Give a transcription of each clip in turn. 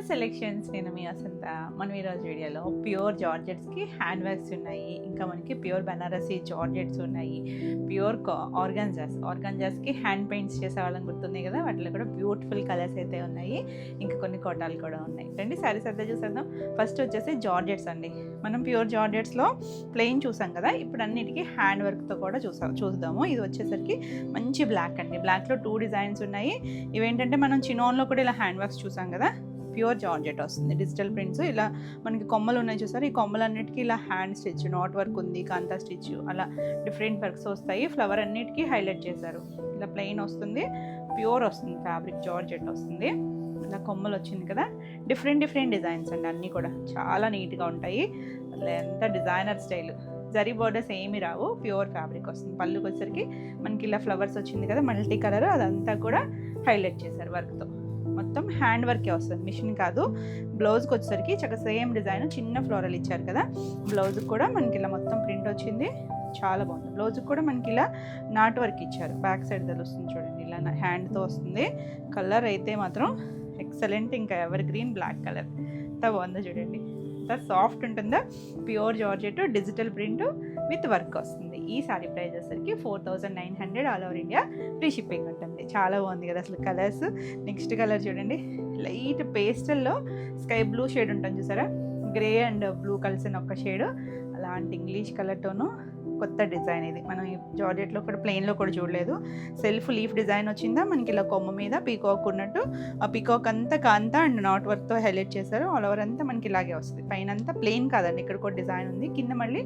Selections నేను మీ వసంత. మనం ఈరోజు వీడియోలో ప్యూర్ జార్జెట్స్కి హ్యాండ్ బ్యాగ్స్ ఉన్నాయి, ఇంకా మనకి ప్యూర్ బనారసీ జార్జెట్స్ ఉన్నాయి, ప్యూర్ ఆర్గాన్జాస్కి హ్యాండ్ పెయింట్స్ చేసే వాళ్ళని గుర్తున్నాయి కదా, వాటిలో కూడా బ్యూటిఫుల్ కలర్స్ అయితే ఉన్నాయి, ఇంకా కొన్ని కోటాలు కూడా ఉన్నాయి. రండి శారీస్ అయితే చూసేద్దాం. ఫస్ట్ వచ్చేసి జార్జెట్స్ అండి. మనం ప్యూర్ జార్జెట్స్లో ప్లెయిన్ చూసాం కదా, ఇప్పుడు అన్నిటికీ హ్యాండ్ వర్క్తో కూడా చూద్దాము. ఇది వచ్చేసరికి మంచి బ్లాక్ అండి. బ్లాక్లో 2 డిజైన్స్ ఉన్నాయి. ఇవేంటంటే మనం చినోన్లో కూడా ఇలా హ్యాండ్ వర్క్స్ చూసాం కదా, ప్యూర్ జార్జెట్ వస్తుంది. డిజిటల్ ప్రింట్స్ ఇలా మనకి కొమ్మలు ఉన్నాయి చూసారు, ఈ కొమ్మలన్నిటికీ ఇలా హ్యాండ్ స్టిచ్, నాట్ వర్క్ ఉంది, కాంతా స్టిచ్, అలా డిఫరెంట్ వర్క్స్ వస్తాయి. ఫ్లవర్ అన్నిటికీ హైలైట్ చేశారు. ఇలా ప్లెయిన్ వస్తుంది, ప్యూర్ వస్తుంది, ఫ్యాబ్రిక్ జార్జెట్ వస్తుంది. ఇలా కొమ్మలు వచ్చింది కదా, డిఫరెంట్ డిజైన్స్ అండి, అన్నీ కూడా చాలా నీట్గా ఉంటాయి. అలా ఎంత డిజైనర్ స్టైల్. జరీ బోర్డర్స్ ఏమి రావు, ప్యూర్ ఫ్యాబ్రిక్ వస్తుంది. పళ్ళుకి వచ్చేసరికి మనకి ఇలా ఫ్లవర్స్ వచ్చింది కదా, మల్టీ కలర్, అదంతా కూడా హైలైట్ చేశారు వర్క్తో. మొత్తం హ్యాండ్ వర్కే వస్తుంది, మిషన్ కాదు. బ్లౌజ్కి వచ్చేసరికి చక్కగా సేమ్ డిజైన్, చిన్న ఫ్లోరల్ ఇచ్చారు కదా, బ్లౌజ్కి కూడా మనకి ఇలా మొత్తం ప్రింట్ వచ్చింది, చాలా బాగుంది. బ్లౌజ్కి కూడా మనకి ఇలా నాట్ వర్క్ ఇచ్చారు, బ్యాక్ సైడ్ తెలుస్తుంది చూడండి, ఇలా హ్యాండ్తో వస్తుంది. కలర్ అయితే మాత్రం ఎక్సలెంట్, ఇంకా ఎవర్ గ్రీన్ బ్లాక్ కలర్, ఎంత బాగుందో చూడండి, ఎంత సాఫ్ట్ ఉంటుందో. Pure georgette digital print with work వస్తుంది. ఈ సారీ ప్రైస్ వచ్చేసరికి 4900 all over India, free shipping ఉంటుంది. చాలా బాగుంది కదా అసలు కలర్స్. నెక్స్ట్ కలర్ చూడండి, లైట్ పేస్టల్లో స్కై బ్లూ షేడ్ ఉంటుంది చూసారా, గ్రే అండ్ బ్లూ కలిసిన ఒక షేడ్, అలాంటి ఇంగ్లీష్ కలర్తోనూ కొత్త డిజైన్. ఇది మనం ఈ జార్జెట్లో కూడా ప్లెయిన్లో కూడా చూడలేదు. సెల్ఫ్ లీఫ్ డిజైన్ వచ్చిందా మనకి, ఇలా కొమ్మ మీద పీకాక్ ఉన్నట్టు, ఆ పీకాక్ అంతా కాంతా అండ్ నాట్ వర్క్తో హైలైట్ చేశారు. ఆల్ ఓవర్ అంతా మనకి ఇలాగే వస్తుంది. పైన అంతా ప్లెయిన్ కాదండి, ఇక్కడ కూడా డిజైన్ ఉంది. కింద మళ్ళీ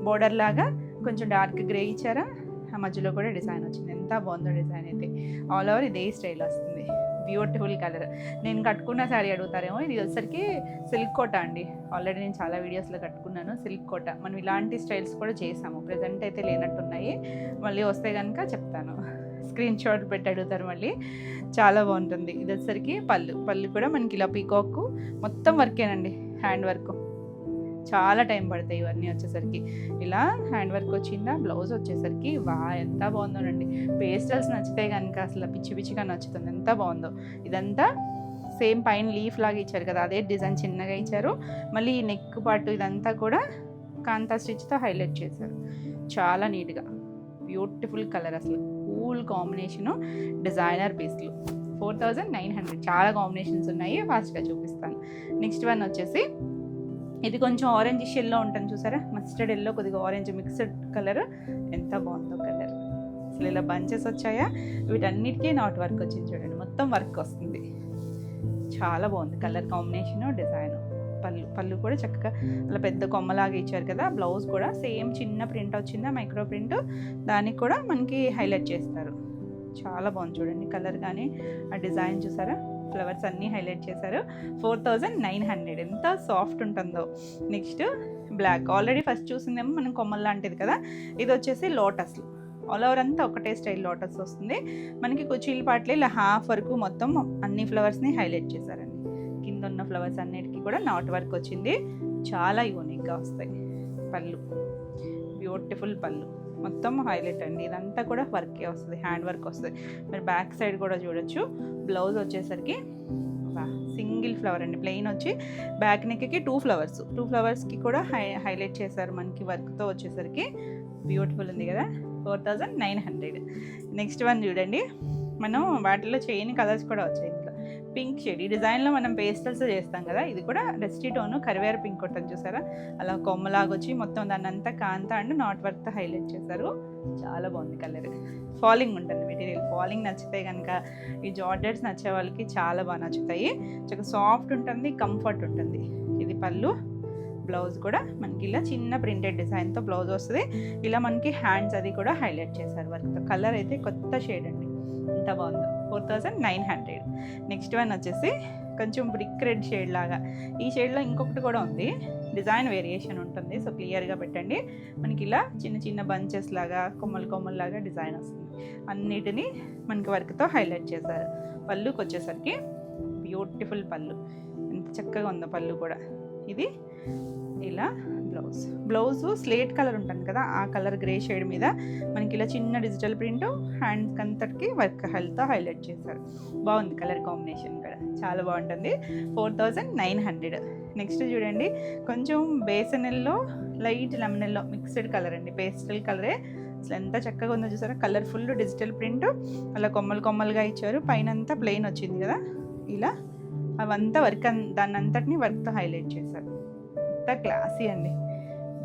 బోర్డర్ లాగా కొంచెం డార్క్ గ్రే ఇచ్చారా, ఆ మధ్యలో కూడా డిజైన్ వచ్చింది. ఎంత బాగుందో డిజైన్ అయితే. ఆల్ ఓవర్ ఇదే స్టైల్ వస్తుంది, బ్యూటిఫుల్ కలర్. నేను కట్టుకున్న శారీ అడుగుతారేమో, ఇది వచ్చేసరికి సిల్క్ కోట అండి. ఆల్రెడీ నేను చాలా వీడియోస్లో కట్టుకున్నాను సిల్క్ కోట. మనం ఇలాంటి స్టైల్స్ కూడా చేసాము, ప్రజెంట్ అయితే లేనట్టున్నాయి, మళ్ళీ వస్తే కనుక చెప్తాను. స్క్రీన్ షాట్ పెట్టి అడుగుతారు మళ్ళీ, చాలా బాగుంటుంది. ఇది వచ్చేసరికి పళ్ళు కూడా మనకి ఇలా పీకాక్ మొత్తం వర్కేనండి, హ్యాండ్ వర్క్. చాలా టైం పడతాయి ఇవన్నీ వచ్చేసరికి. ఇలా హ్యాండ్ వర్క్ వచ్చిందా, బ్లౌజ్ వచ్చేసరికి వా ఎంత బాగుందోనండి. పేస్టల్స్ నచ్చితే కనుక అసలు పిచ్చిగా నచ్చుతుంది, ఎంత బాగుందో. ఇదంతా సేమ్ పైన లీఫ్ లాగా ఇచ్చారు కదా, అదే డిజైన్ చిన్నగా ఇచ్చారు. మళ్ళీ ఈ నెక్ పార్ట్ ఇదంతా కూడా కాంతా స్టిచ్తో హైలైట్ చేశారు. చాలా నీట్గా బ్యూటిఫుల్ కలర్, అసలు కూల్ కాంబినేషను, డిజైనర్ పీస్లు. 4900. చాలా కాంబినేషన్స్ ఉన్నాయి, ఫాస్ట్గా చూపిస్తాను. నెక్స్ట్ వన్ వచ్చేసి ఇది కొంచెం ఆరెంజ్ షెల్లో ఉంటుంది చూసారా, మస్టర్డ్ ఎల్లో కొద్దిగా ఆరెంజ్ మిక్స్డ్ కలర్, ఎంత బాగుందో కలర్. అసలు ఇలా బంచెస్ వచ్చాయా, వీటన్నిటికీ నాట్ వర్క్ వచ్చింది చూడండి, మొత్తం వర్క్ వస్తుంది. చాలా బాగుంది కలర్ కాంబినేషను, డిజైన్. పళ్ళు కూడా చక్కగా అలా పెద్ద కొమ్మలాగా ఇచ్చారు కదా. బ్లౌజ్ కూడా సేమ్ చిన్న ప్రింట్ వచ్చిందా, మైక్రో ప్రింట్, దానికి కూడా మనకి హైలైట్ చేస్తారు. చాలా బాగుంది చూడండి కలర్, కానీ ఆ డిజైన్ చూసారా, ఫ్లవర్స్ అన్నీ హైలైట్ చేశారు. 4900, ఎంత సాఫ్ట్ ఉంటుందో. నెక్స్ట్ బ్లాక్, ఆల్రెడీ ఫస్ట్ చూసిందేమో మనం కొమ్మల్ లాంటిది కదా, ఇది వచ్చేసి లోటస్. ఆల్ ఓవర్ అంతా ఒకటే స్టైల్ లోటస్ వస్తుంది. మనకి కుచీల పాటలు ఇలా హాఫ్ వరకు మొత్తం అన్ని ఫ్లవర్స్ని హైలైట్ చేశారండి. కింద ఉన్న ఫ్లవర్స్ అన్నిటికీ కూడా నాట్ వర్క్ వచ్చింది, చాలా యూనిక్గా వస్తాయి. పళ్ళు బ్యూటిఫుల్ పళ్ళు, మొత్తం హైలైట్ అండి. ఇదంతా కూడా వర్కే వస్తుంది, హ్యాండ్ వర్క్ వస్తుంది. మీరు బ్యాక్ సైడ్ కూడా చూడొచ్చు. బ్లౌజ్ వచ్చేసరికి సింగిల్ ఫ్లవర్ అండి, ప్లెయిన్ వచ్చి బ్యాక్ నెక్కి 2 ఫ్లవర్స్కి కూడా హైలైట్ చేశారు మనకి వర్క్తో. వచ్చేసరికి బ్యూటిఫుల్ ఉంది కదా, 4900. నెక్స్ట్ వన్ చూడండి, మనం వాటిలో చైన్ కలర్స్ కూడా వచ్చాయి. ఇంట్లో పింక్ షేడ్, ఈ డిజైన్లో మనం పేస్టల్స్ చేస్తాం కదా, ఇది కూడా డస్టీ టోను కరివేరు పింక్ ఉంటుంది చూసారా, అలా కొమ్మలాగా వచ్చి మొత్తం దాన్ని అంతా కాంతా అండ్ నాట్ వర్క్తో హైలైట్ చేశారు. చాలా బాగుంది కలర్. ఫాలింగ్ ఉంటుంది మెటీరియల్, ఫాలింగ్ నచ్చితే కనుక ఈ జార్జెట్స్ నచ్చే వాళ్ళకి చాలా బాగా నచ్చుతాయి. చక్కగా సాఫ్ట్ ఉంటుంది, కంఫర్ట్ ఉంటుంది. ఇది పళ్ళు, బ్లౌజ్ కూడా మనకి ఇలా చిన్న ప్రింటెడ్ డిజైన్తో బ్లౌజ్ వస్తుంది. ఇలా మనకి హ్యాండ్స్ అది కూడా హైలైట్ చేశారు వర్క్తో. కలర్ అయితే కొత్త షేడ్ అండి, ఎంత బాగుందో. 4900. నెక్స్ట్ వన్ వచ్చేసి కొంచెం బ్రిక్ రెడ్ షేడ్ లాగా, ఈ షేడ్లో ఇంకొకటి కూడా ఉంది, డిజైన్ వేరియేషన్ ఉంటుంది, సో క్లియర్గా పెట్టండి. మనకి ఇలా చిన్న బంచెస్ లాగా, కొమ్మలాగా డిజైన్ వస్తుంది. అన్నిటినీ మనకి వర్క్తో హైలైట్ చేశారు. పళ్ళుకి వచ్చేసరికి బ్యూటిఫుల్ పళ్ళు, ఎంత చక్కగా ఉందో పళ్ళు కూడా. ఇది ఇలా బ్లౌజ్ స్లేట్ కలర్ ఉంటుంది కదా, ఆ కలర్ గ్రే షేడ్ మీద మనకి ఇలా చిన్న డిజిటల్ ప్రింట్ హ్యాండ్స్ అంతటికి వర్క్ హెల్త్ హైలైట్ చేశారు. బాగుంది కలర్ కాంబినేషన్ కూడా చాలా బాగుంటుంది. 4900. నెక్స్ట్ చూడండి, కొంచెం besan yellow light lemon yellow mixed colour అండి, పేస్టల్ కలరే. అసలు ఎంత చక్కగా ఉందో చూసారా, కలర్ఫుల్ డిజిటల్ ప్రింట్ అలా కొమ్మలుగా ఇచ్చారు. పైన అంతా ప్లెయిన్ వచ్చింది కదా, ఇలా అవంతా వర్క్ దాన్ని అంతటిని వర్క్తో హైలైట్ చేశారు. అంత క్లాసీ అండి,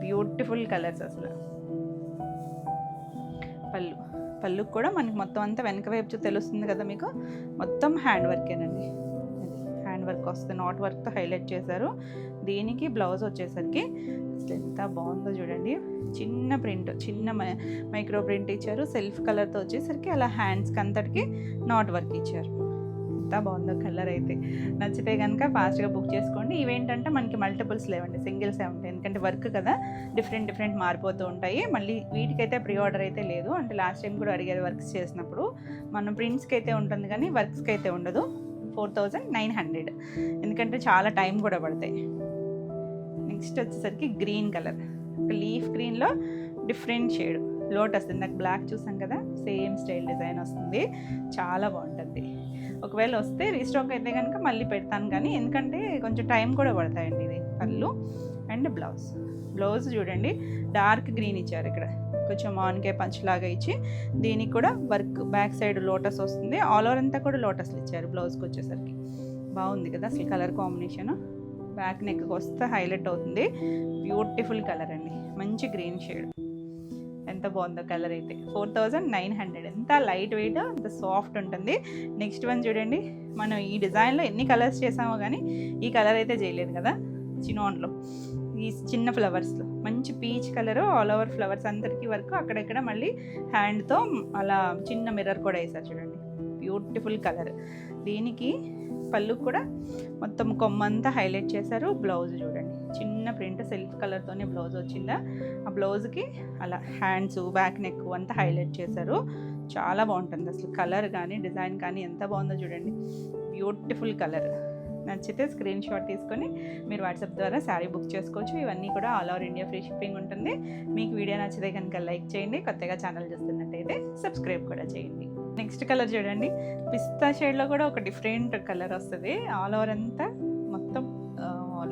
బ్యూటిఫుల్ కలర్స్ అసలు. పళ్ళు కూడా మనకి మొత్తం అంతా వెనక వైపు తెలుస్తుంది కదా మీకు, మొత్తం హ్యాండ్ వర్కేనండి. హ్యాండ్ వర్క్ వస్తుంది, నాట్ వర్క్తో హైలైట్ చేశారు. దీనికి బ్లౌజ్ వచ్చేసరికి అసలు ఎంత బాగుందో చూడండి, చిన్న ప్రింట్, చిన్న మైక్రో ప్రింట్ ఇచ్చారు. సెల్ఫ్ కలర్తో వచ్చేసరికి అలా హ్యాండ్స్కి అంతటికి నాట్ వర్క్ ఇచ్చారు. ఎంత బాగుందో కలర్ అయితే. నచ్చితే కనుక ఫాస్ట్గా బుక్ చేసుకోండి. ఇవేంటంటే మనకి మల్టిపుల్స్ లేవండి, సింగిల్సే ఉంటాయి. ఎందుకంటే వర్క్ కదా, డిఫరెంట్ మారిపోతూ ఉంటాయి. మళ్ళీ వీటికైతే ప్రీ ఆర్డర్ అయితే లేదు. అంటే లాస్ట్ టైం కూడా అడిగేది వర్క్స్ చేసినప్పుడు. మనం ప్రింట్స్కి అయితే ఉంటుంది కానీ వర్క్స్కి అయితే ఉండదు. 4900, ఎందుకంటే చాలా టైం కూడా పడతాయి. నెక్స్ట్ వచ్చేసరికి గ్రీన్ కలర్, లీఫ్ గ్రీన్లో డిఫరెంట్ షేడ్ లోటస్, నాకు బ్లాక్ చూసాం కదా, సేమ్ స్టైల్ డిజైన్ వస్తుంది. చాలా బాగుంటుంది. ఒకవేళ వస్తే రీస్టాక్ అయితే కనుక మళ్ళీ పెడతాను, కానీ ఎందుకంటే కొంచెం టైం కూడా పడతాయండి. ఇది పళ్ళు అండ్ బ్లౌజ్ చూడండి, డార్క్ గ్రీన్ ఇచ్చారు. ఇక్కడ కొంచెం మాన్కే పంచ్ లాగా ఇచ్చి దీనికి కూడా వర్క్, బ్యాక్ సైడ్ లోటస్ వస్తుంది. ఆల్ ఓవర్ అంతా కూడా లోటస్లు ఇచ్చారు. బ్లౌజ్కి వచ్చేసరికి బాగుంది కదా అసలు కలర్ కాంబినేషన్. బ్యాక్ నెక్కి వస్తే హైలైట్ అవుతుంది. బ్యూటిఫుల్ కలర్ అండి, మంచి గ్రీన్ షేడ్. ఎంత బాగుందో కలర్ అయితే. 4900, ఎంత లైట్ వెయిట్, అంత సాఫ్ట్ ఉంటుంది. నెక్స్ట్ వన్ చూడండి, మనం ఈ డిజైన్లో ఎన్ని కలర్స్ చేసామో కానీ ఈ కలర్ అయితే చేయలేదు కదా, చినాన్లో ఈ చిన్న ఫ్లవర్స్లో మంచి peach colour, all over flowers అందరికీ వరకు అక్కడెక్కడ మళ్ళీ హ్యాండ్తో అలా చిన్న మిర్రర్ కూడా వేసారు చూడండి, బ్యూటిఫుల్ కలర్. దీనికి పళ్ళు కూడా మొత్తం కొమ్మంతా హైలైట్ చేశారు. బ్లౌజ్ చూడండి, చిన్న ప్రింట్ సెల్ఫ్ కలర్తోనే బ్లౌజ్ వచ్చిందా, ఆ బ్లౌజ్కి అలా హ్యాండ్స్, బ్యాక్ నెక్ అంతా హైలైట్ చేశారు. చాలా బాగుంటుంది అసలు కలర్ కానీ డిజైన్ కానీ ఎంత బాగుందో చూడండి, బ్యూటిఫుల్ కలర్. నచ్చితే స్క్రీన్ షాట్ తీసుకొని మీరు వాట్సాప్ ద్వారా శారీ బుక్ చేసుకోవచ్చు. ఇవన్నీ కూడా all over India free shipping ఉంటుంది. మీకు వీడియో నచ్చితే కనుక లైక్ చేయండి, కొత్తగా ఛానల్ చూస్తున్నట్టయితే సబ్స్క్రైబ్ కూడా చేయండి. నెక్స్ట్ కలర్ చూడండి, పిస్తా షేడ్లో కూడా ఒక డిఫరెంట్ కలర్ వస్తుంది. ఆల్ ఓవర్ అంతా మొత్తం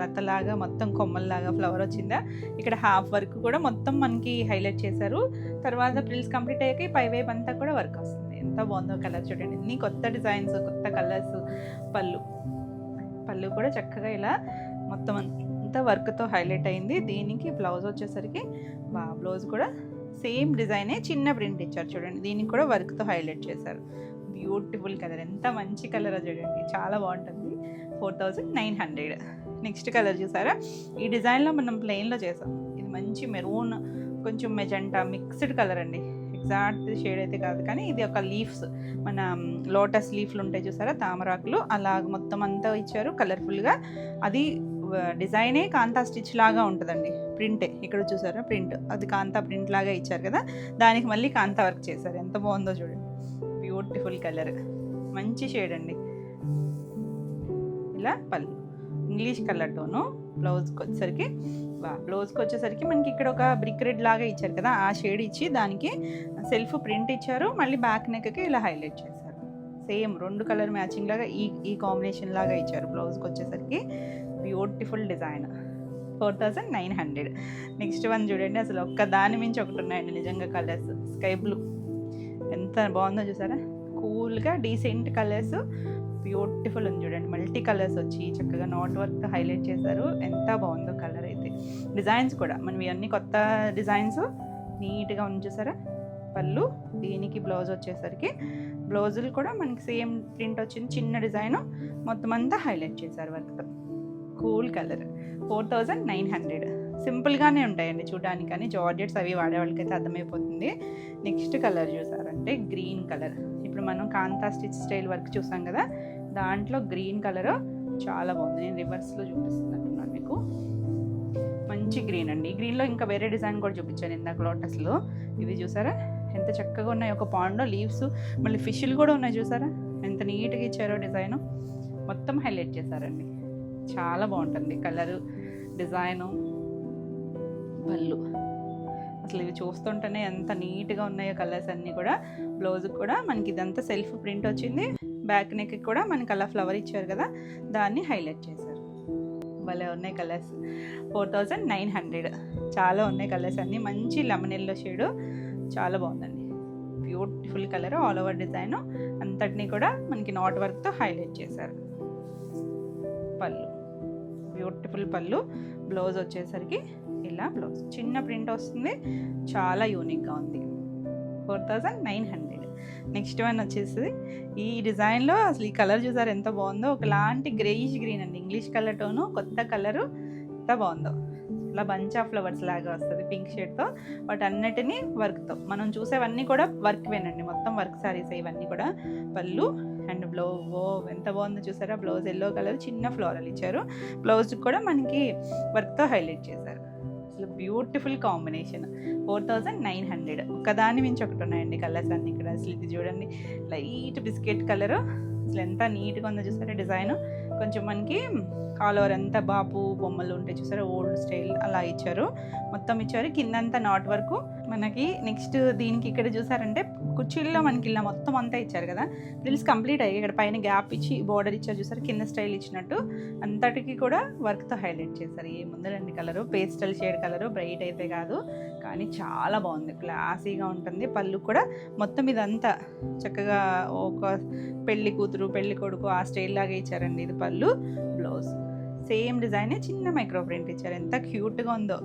లతలాగా, మొత్తం కొమ్మల్లాగా ఫ్లవర్ వచ్చిందా. ఇక్కడ హాఫ్ వర్క్ కూడా మొత్తం మనకి హైలైట్ చేశారు. తర్వాత ప్రిల్స్ కంప్లీట్ అయ్యాక పై వైపు అంతా కూడా వర్క్ వస్తుంది. ఎంత బాగుందో కలర్ చూడండి, అన్ని కొత్త డిజైన్స్, కొత్త కలర్స్. పళ్ళు కూడా చక్కగా ఇలా మొత్తం అంతా వర్క్తో హైలైట్ అయింది. దీనికి బ్లౌజ్ వచ్చేసరికి బ్లౌజ్ కూడా సేమ్ డిజైనే, చిన్న ప్రింట్ ఇచ్చారు చూడండి. దీనికి కూడా వర్క్తో హైలైట్ చేశారు. బ్యూటిఫుల్ కలర్, ఎంత మంచి కలర్ చూడండి, చాలా బాగుంటుంది. 4900. నెక్స్ట్ కలర్ చూసారా, ఈ డిజైన్లో మనం ప్లెయిన్లో చేసాం. ఇది మంచి మెరూన్, కొంచెం మెజెంటా మిక్స్డ్ కలర్ అండి. ఎగ్జాక్ట్ షేడ్ అయితే కాదు, కానీ ఇది ఒక లీవ్స్, మన లోటస్ లీఫ్లు ఉంటాయి చూసారా, తామరాకులు, అలా మొత్తం అంతా ఇచ్చారు కలర్ఫుల్గా. అది డిజైనే కాంతా స్టిచ్ లాగా ఉంటుందండి, ప్రింటే. ఇక్కడ చూసారా ప్రింట్, అది కాంతా ప్రింట్ లాగా ఇచ్చారు కదా, దానికి మళ్ళీ కాంతా వర్క్ చేశారు. ఎంత బాగుందో చూడండి, బ్యూటిఫుల్ కలర్, మంచి షేడ్ అండి. ఇలా పళ్ళు ఇంగ్లీష్ కలర్తోనూ, బ్లౌజ్కి వచ్చేసరికి మనకి ఇక్కడ ఒక బ్రిక్ రెడ్ లాగా ఇచ్చారు కదా, ఆ షేడ్ ఇచ్చి దానికి సెల్ఫ్ ప్రింట్ ఇచ్చారు. మళ్ళీ బ్యాక్ నెక్కి ఇలా హైలైట్ చేశారు. సేమ్ 2 కలర్ మ్యాచింగ్ లాగా ఈ కాంబినేషన్ లాగా ఇచ్చారు. బ్లౌజ్కి వచ్చేసరికి బ్యూటిఫుల్ డిజైన్. 4900. నెక్స్ట్ వన్ చూడండి, అసలు ఒక్క దాని మించి ఒకటి ఉన్నాయండి నిజంగా కలర్స్. స్కై బ్లూ ఎంత బాగుందో చూసారా, కూల్గా డీసెంట్ కలర్స్, బ్యూటిఫుల్ ఉంది చూడండి. మల్టీ కలర్స్ వచ్చి చక్కగా నాట్ వర్క్ హైలైట్ చేశారు. ఎంత బాగుందో కలర్ అయితే. డిజైన్స్ కూడా మనం ఇవన్నీ కొత్త డిజైన్స్, నీట్గా ఉంది చూసారా. పళ్ళు, దీనికి బ్లౌజ్ వచ్చేసరికి బ్లౌజులు కూడా మనకి సేమ్ ప్రింట్ వచ్చింది, చిన్న డిజైన్, మొత్తం అంతా హైలైట్ చేశారు వర్క్తో. Cool colour. 4900. సింపుల్గానే ఉంటాయండి చూడడానికి, కానీ జార్జెట్స్ అవి వాడే వాళ్ళకైతే అర్థమైపోతుంది. నెక్స్ట్ కలర్ చూసారంటే గ్రీన్ కలర్. ఇప్పుడు మనం కాంతా స్టిచ్ స్టైల్ వర్క్ చూసాం కదా, దాంట్లో గ్రీన్ కలర్ చాలా బాగుంది. నేను రివర్స్లో చూపిస్తున్నాను మీకు. మంచి గ్రీన్ అండి. ఈ గ్రీన్లో ఇంకా వేరే డిజైన్ కూడా చూపించాను ఇందాక లోటస్లో. ఇవి చూసారా ఎంత చక్కగా ఉన్నాయి. ఒక పాండ్లో లీవ్స్, మళ్ళీ ఫిష్లు కూడా ఉన్నాయి చూసారా, ఎంత నీట్గా ఇచ్చారో డిజైను. మొత్తం హైలైట్ చేశారండి, చాలా బాగుంటుంది కలరు, డిజైను. పళ్ళు అసలు ఇవి చూస్తుంటేనే ఎంత నీట్గా ఉన్నాయో కలర్స్ అన్నీ కూడా. బ్లౌజ్ కూడా మనకి ఇదంతా సెల్ఫ్ ప్రింట్ వచ్చింది. బ్యాక్ నెక్కి కూడా మనకి అలా ఫ్లవర్ ఇచ్చారు కదా, దాన్ని హైలైట్ చేశారు. భలే ఉన్నాయి కలర్స్. 4900. చాలా ఉన్నాయి కలర్స్ అన్నీ. మంచి లెమన్ ఎల్లో షేడు, చాలా బాగుందండి. Beautiful colour, all over design అంతటినీ కూడా మనకి నాట్ వర్క్తో హైలైట్ చేశారు. పళ్ళు బ్యూటిఫుల్ పళ్ళు. బ్లౌజ్ వచ్చేసరికి ఇలా బ్లౌజ్ చిన్న ప్రింట్ వస్తుంది, చాలా యూనిక్గా ఉంది. 4900. నెక్స్ట్ వన్ వచ్చేసి ఈ డిజైన్లో అసలు ఈ కలర్ చూసారు ఎంత బాగుందో. ఒకలాంటి గ్రేయిష్ గ్రీన్ అండి, ఇంగ్లీష్ కలర్ టోను, కొత్త కలరు, ఎంత బాగుందో. ఇలా బంచ్ ఆఫ్ ఫ్లవర్స్ లాగా వస్తుంది పింక్ షేడ్తో. వాటి అన్నిటినీ వర్క్తో, మనం చూసేవన్నీ కూడా వర్క్ వేనండి, మొత్తం వర్క్ సారీస్ ఇవన్నీ కూడా. పళ్ళు అండ్ బ్లౌజ్ ఎంత బాగుందో చూసారా. బ్లౌజ్ ఎల్లో కలర్ చిన్న ఫ్లోరల్ ఇచ్చారు. బ్లౌజ్ కూడా మనకి వర్క్తో హైలైట్ చేశారు. అసలు బ్యూటిఫుల్ కాంబినేషన్. 4900. ఒకదాని మించి ఒకటి ఉన్నాయండి కలర్స్ అన్నీ ఇక్కడ. అసలు ఇది చూడండి, లైట్ బిస్కెట్ కలరు, అసలు ఎంత నీట్గా ఉందో చూసారా. డిజైన్ కొంచెం మనకి ఆల్ ఓవర్ అంతా బాపు బొమ్మలు ఉంటాయి చూసారా, ఓల్డ్ స్టైల్ అలా ఇచ్చారు, మొత్తం ఇచ్చారు. కిందంతా నాట్ వరకు మనకి. నెక్స్ట్ దీనికి ఇక్కడ చూసారంటే కుర్చీల్లో మనకి ఇలా మొత్తం అంతా ఇచ్చారు కదా, ఫ్రిల్స్ కంప్లీట్ అయ్యి ఇక్కడ పైన గ్యాప్ ఇచ్చి బోర్డర్ ఇచ్చారు చూసారు, కింద స్టైల్ ఇచ్చినట్టు అంతటికి కూడా వర్క్తో హైలైట్ చేశారు. ఏముందండి colour, pastel shade colour, bright అయితే కాదు కానీ చాలా బాగుంది, క్లాసీగా ఉంటుంది. పళ్ళు కూడా మొత్తం ఇదంతా చక్కగా ఒక పెళ్లి కూతురు పెళ్లి కొడుకు ఆ స్టైల్ లాగా ఇచ్చారండి. ఇది పళ్ళు. బ్లౌజ్ సేమ్ డిజైన్, చిన్న మైక్రో ప్రింట్ ఇచ్చారు. ఎంత క్యూట్గా ఉందో.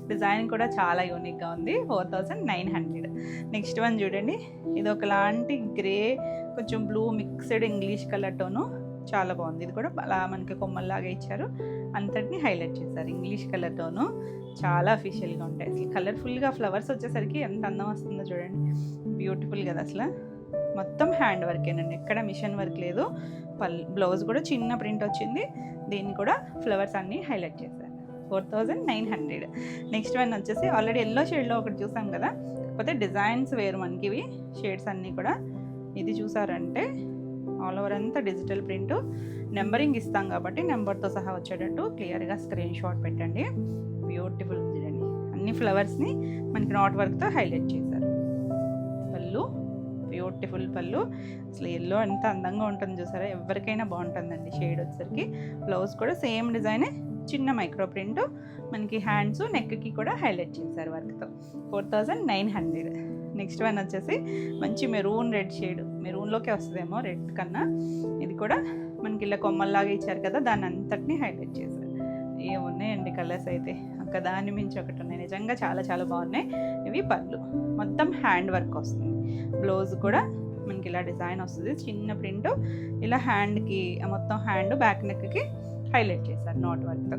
డిజైన్ కూడా చాలా యూనిక్గా ఉంది. 4900. నెక్స్ట్ వన్ చూడండి, ఇది ఒకలాంటి గ్రే కొంచెం blue mixed English colour tone, చాలా బాగుంది. ఇది కూడా అలా మనకి కొమ్మల్లాగా ఇచ్చారు, అంతటిని హైలైట్ చేశారు. ఇంగ్లీష్ కలర్ టోను, చాలా అఫీషియల్గా ఉంటాయి. అసలు కలర్ఫుల్గా ఫ్లవర్స్ వచ్చేసరికి ఎంత అందం వస్తుందో చూడండి. బ్యూటిఫుల్ కదా అసలు. మొత్తం హ్యాండ్ వర్కేనండి, ఎక్కడ మిషన్ వర్క్ లేదు. బ్లౌజ్ కూడా చిన్న ప్రింట్ వచ్చింది, దీన్ని కూడా ఫ్లవర్స్ అన్నీ హైలైట్ చేశారు. 4900. నెక్స్ట్ వన్ వచ్చేసి ఆల్రెడీ ఎల్లో షేడ్లో ఒకటి చూసాం కదా, కాకపోతే డిజైన్స్ వేరు మనకి. ఇవి షేడ్స్ అన్నీ కూడా. ఇది చూసారంటే ఆల్ ఓవర్ అంతా డిజిటల్ ప్రింట్, నెంబరింగ్ ఇస్తాం కాబట్టి నెంబర్తో సహా వచ్చేటట్టు క్లియర్గా స్క్రీన్ షాట్ పెట్టండి. బ్యూటిఫుల్ చూడండి, అన్ని ఫ్లవర్స్ని మనకి నాట్ వర్క్తో హైలైట్ చేశారు. పళ్ళు బ్యూటిఫుల్ పళ్ళు. అసలు ఎల్లో ఎంత అందంగా ఉంటుంది చూసారా, ఎవరికైనా బాగుంటుందండి షేడ్ వచ్చేసరికి. బ్లౌజ్ కూడా సేమ్ డిజైనే, చిన్న మైక్రో ప్రింట్, మనకి హ్యాండ్స్ నెక్కి కూడా హైలైట్ చేశారు వర్క్తో. 4900. నెక్స్ట్ వన్ వచ్చేసి మంచి మెరూన్ రెడ్ షేడ్, మెరూన్లోకే వస్తుందేమో రెడ్ కన్నా. ఇది కూడా మనకి ఇలా కొమ్మల్లాగా ఇచ్చారు కదా, దాన్ని అంతటిని హైలైట్ చేశారు. ఏమున్నాయండి కలర్స్ అయితే, ఒకదాని మించి ఒకటి ఉన్నాయి. నిజంగా చాలా చాలా బాగున్నాయి. ఇవి పళ్ళు, మొత్తం హ్యాండ్ వర్క్ వస్తుంది. బ్లౌజ్ కూడా మనకి ఇలా డిజైన్ వస్తుంది, చిన్న ప్రింట్, ఇలా హ్యాండ్కి మొత్తం హ్యాండ్ బ్యాక్ నెక్కి హైలైట్ చేశారు నాట్ వర్క్తో.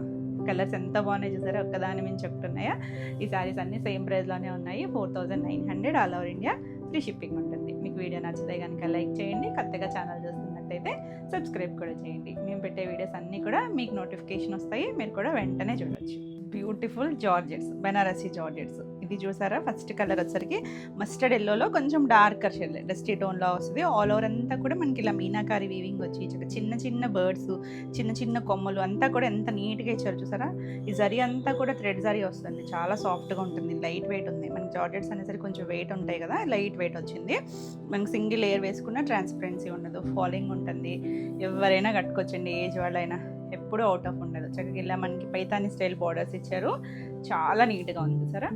కలర్స్ ఎంత బాగున్నాయి చూసారా, ఒక్కదాని మించి ఒకటి ఉన్నాయా. ఈ శారీస్ అన్నీ సేమ్ ప్రైస్లోనే ఉన్నాయి. 4900. All over India free shipping ఉంటుంది. మీకు వీడియో నచ్చితే కనుక లైక్ చేయండి, కొత్తగా ఛానల్ చూస్తున్నట్టయితే సబ్స్క్రైబ్ కూడా చేయండి. మేము పెట్టే వీడియోస్ అన్నీ కూడా మీకు నోటిఫికేషన్ వస్తాయి, మీరు కూడా వెంటనే చూడవచ్చు. Beautiful georgettes, Banarasi georgettes. ఇది చూసారా, ఫస్ట్ కలర్ వచ్చరికి మస్టర్డ్ ఎల్లోలో కొంచెం డార్కర్ షేడ్, డస్టీ టోన్లో వస్తుంది. ఆల్ ఓవర్ అంతా కూడా మనకి ఇలా మీనాకారి వీవింగ్ వచ్చి చిన్న చిన్న బర్డ్స్, చిన్న చిన్న కొమ్మలు అంతా కూడా ఎంత నీట్గా ఇచ్చారు చూసారా. ఈ జరీ అంతా కూడా థ్రెడ్ జరీ వస్తుంది, చాలా సాఫ్ట్గా ఉంటుంది, లైట్ వెయిట్ ఉంది. మనకి జార్జెట్స్ అనేసరికి కొంచెం వెయిట్ ఉంటాయి కదా, లైట్ వెయిట్ వచ్చింది. మనకి సింగిల్ లేయర్ వేసుకున్న ట్రాన్స్పరెన్సీ ఉండదు, ఫాలింగ్ ఉంటుంది. ఎవరైనా కట్టుకోవచ్చండి, ఏజ్ వాళ్ళైనా, ఎప్పుడూ అవుట్ ఆఫ్ ఉండదు. చక్కగా ఇలా మనకి పైతాని స్టైల్ బార్డర్స్ ఇచ్చారు, చాలా నీట్గా ఉంది సరే.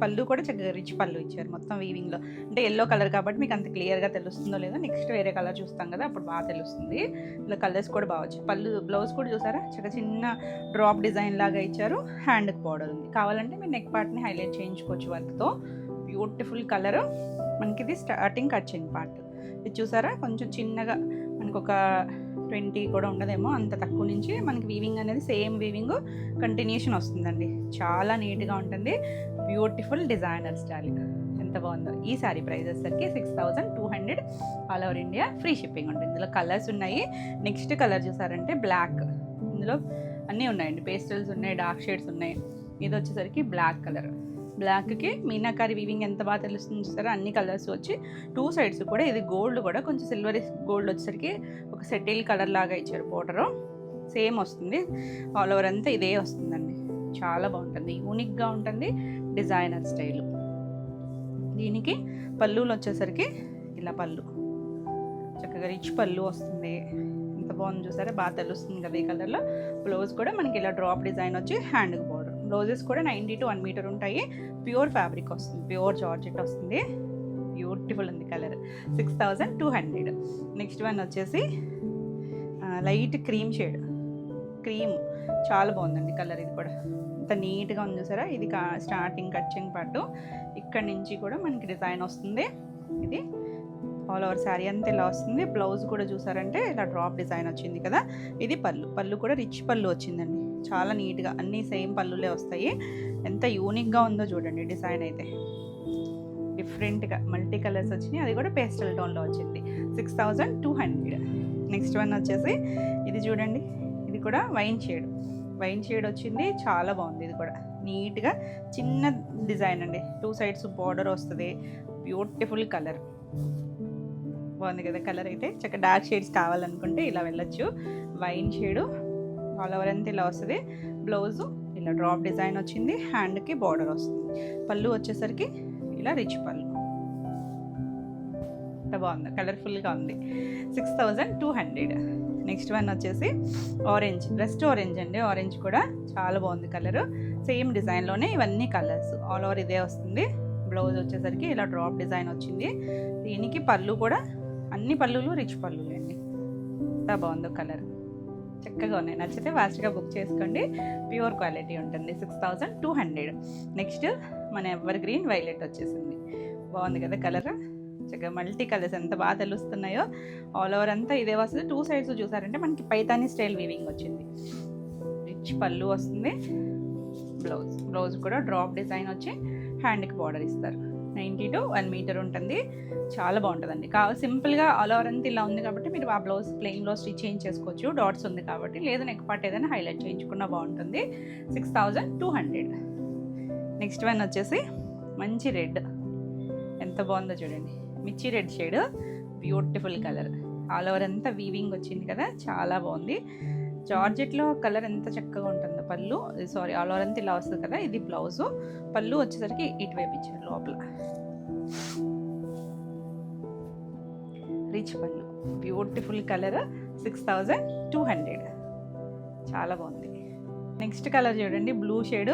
పళ్ళు కూడా చక్కగా రిచ్ పళ్ళు ఇచ్చారు, మొత్తం వీవింగ్లో. అంటే ఎల్లో కలర్ కాబట్టి మీకు అంత క్లియర్గా తెలుస్తుందో లేదో, నెక్స్ట్ వేరే కలర్ చూస్తాం కదా అప్పుడు బాగా తెలుస్తుంది. ఇలా కలర్స్ కూడా బాగా వచ్చాయి. పళ్ళు బ్లౌజ్ కూడా చూసారా, చక్కగా చిన్న డ్రాప్ డిజైన్ లాగా ఇచ్చారు, హ్యాండ్కి బార్డర్ ఉంది. కావాలంటే మీరు నెక్ పార్ట్ని హైలైట్ చేయించుకోవచ్చు వర్క్తో. Beautiful colour. మనకి ఇది స్టార్టింగ్ కట్ చేయండి పార్ట్. ఇది చూసారా, కొంచెం చిన్నగా మనకు ఒక 20 కూడా ఉండదేమో, అంత తక్కువ నుంచి మనకి వీవింగ్ అనేది సేమ్ వీవింగ్ కంటిన్యూషన్ వస్తుందండి, చాలా నీట్గా ఉంటుంది. బ్యూటిఫుల్ డిజైనర్ స్టైల్, ఎంత బాగుందో. ఈ శారీ ప్రైస్ వచ్చేసరికి 6200. All over India free shipping ఉంటుంది. ఇందులో కలర్స్ ఉన్నాయి. నెక్స్ట్ కలర్ చూసారంటే బ్లాక్, ఇందులో అన్నీ ఉన్నాయండి, పేస్టల్స్ ఉన్నాయి, డార్క్ షేడ్స్ ఉన్నాయి. ఇది వచ్చేసరికి బ్లాక్ కలర్. బ్లాక్కి మీనాకారి వీవింగ్ ఎంత బాగా తెలుస్తుంది చూస్తారా, అన్ని కలర్స్ వచ్చి 2 సైడ్స్ కూడా. ఇది గోల్డ్ కూడా కొంచెం సిల్వర్ గోల్డ్ వచ్చేసరికి ఒక సెటిల్ కలర్ లాగా ఇచ్చారు, బోర్డరు సేమ్ వస్తుంది. ఆల్ ఓవర్ అంతా ఇదే వస్తుందండి, చాలా బాగుంటుంది, యూనిక్గా ఉంటుంది, డిజైనర్ స్టైలు. దీనికి పళ్ళులు వచ్చేసరికి ఇలా పళ్ళు చక్కగా రిచ్ పళ్ళు వస్తుంది. ఎంత బాగుంది చూసారా, బాగా తెలుస్తుంది కదా ఈ కలర్లో. బ్లౌజ్ కూడా మనకి ఇలా డ్రాప్ డిజైన్ వచ్చి హ్యాండ్కి బార్డర్. బ్లౌజెస్ కూడా 90 to 1 మీటర్ ఉంటాయి. ప్యూర్ ఫ్యాబ్రిక్ వస్తుంది, ప్యూర్ జార్జెట్ వస్తుంది. బ్యూటిఫుల్ ఉంది కలర్. 6200. నెక్స్ట్ వన్ వచ్చేసి లైట్ క్రీమ్ షేడ్, క్రీమ్ చాలా బాగుందండి కలర్. ఇది కూడా అంత నీట్గా ఉంది చూసారా. ఇది స్టార్టింగ్ కట్చింగ్ పార్ట్, ఇక్కడ నుంచి కూడా మనకి డిజైన్ వస్తుంది. ఇది ఆల్ ఓవర్ శారీ అంతా ఇలా వస్తుంది. బ్లౌజ్ కూడా చూసారంటే ఇలా డ్రాప్ డిజైన్ వచ్చింది కదా. ఇది పళ్ళు, పళ్ళు కూడా రిచ్ పళ్ళు వచ్చిందండి, చాలా నీట్గా అన్నీ సేమ్ పళ్ళులే వస్తాయి. ఎంత యూనిక్గా ఉందో చూడండి డిజైన్ అయితే. డిఫరెంట్గా మల్టీ కలర్స్ వచ్చినాయి, అది కూడా పేస్టల్ టోన్లో వచ్చింది. 6200. నెక్స్ట్ వన్ వచ్చేసి ఇది చూడండి, ఇది కూడా వైన్ షేడ్ వచ్చింది, చాలా బాగుంది. ఇది కూడా నీట్గా చిన్న డిజైన్ అండి, 2 sides బార్డర్ వస్తుంది. బ్యూటిఫుల్ కలర్, బాగుంది కదా కలర్ అయితే. చక్కగా డార్క్ షేడ్స్ కావాలనుకుంటే ఇలా వెళ్ళొచ్చు. వైన్ షేడు ఆల్ ఓవర్ అంతా ఇలా వస్తుంది. బ్లౌజు ఇలా డ్రాప్ డిజైన్ వచ్చింది, హ్యాండ్కి బార్డర్ వస్తుంది. పళ్ళు వచ్చేసరికి ఇలా రిచ్ పళ్ళు. ఎంత బాగుంది, కలర్ఫుల్గా ఉంది. 6200. నెక్స్ట్ వన్ వచ్చేసి ఆరెంజ్, రెస్ట్ ఆరెంజ్ అండి. ఆరెంజ్ కూడా చాలా బాగుంది కలరు. సేమ్ డిజైన్లోనే ఇవన్నీ కలర్స్ ఆల్ ఓవర్ ఇదే వస్తుంది. బ్లౌజ్ వచ్చేసరికి ఇలా డ్రాప్ డిజైన్ వచ్చింది. దీనికి పళ్ళు కూడా అన్ని పళ్ళులు రిచ్ పళ్ళులు అండి. ఎంత బాగుందో కలర్, చక్కగా ఉన్నాయి. నచ్చితే ఫాస్ట్గా బుక్ చేసుకోండి, ప్యూర్ క్వాలిటీ ఉంటుంది. 6200. నెక్స్ట్ మన ఎవర్ గ్రీన్ వైలెట్ వచ్చేసింది. బాగుంది కదా కలర్, చక్కగా మల్టీ కలర్స్ ఎంత బాగా తెలుస్తున్నాయో. ఆల్ ఓవర్ అంతా ఇదే వస్తుంది. 2 sides చూసారంటే మనకి పైతానీ స్టైల్ వీవింగ్ వచ్చింది. రిచ్ పళ్ళు వస్తుంది. బ్లౌజ్ కూడా డ్రాప్ డిజైన్ వచ్చి హ్యాండ్కి బార్డర్ ఇస్తారు. 90 to 1 మీటర్ ఉంటుంది, చాలా బాగుంటుందండి. సింపుల్గా ఆల్ ఓవర్ అంతా ఇలా ఉంది కాబట్టి మీరు ఆ బ్లౌజ్ ప్లెయిన్లో స్టిచ్ చేయించేసుకోవచ్చు, డాట్స్ ఉంది కాబట్టి. లేదు నెక్ పార్ట్ ఏదైనా హైలైట్ చేయించుకున్నా బాగుంటుంది. 6200. నెక్స్ట్ వన్ వచ్చేసి మంచి రెడ్, ఎంత బాగుందో చూడండి. మిర్చి red shade, beautiful colour. All over అంతా వీవింగ్ వచ్చింది కదా, చాలా బాగుంది. జార్జెట్లో కలర్ ఎంత చక్కగా ఉంటుందో. పళ్ళు ఆల్ ఓవర్ అంతా ఇలా వస్తుంది కదా. ఇది బ్లౌజు, పళ్ళు వచ్చేసరికి ఇటువైపు ఇచ్చారు లోపల. రిచ్ పళ్ళు, బ్యూటిఫుల్ కలర్. 6200. చాలా బాగుంది. నెక్స్ట్ కలర్ చూడండి, బ్లూ షేడ్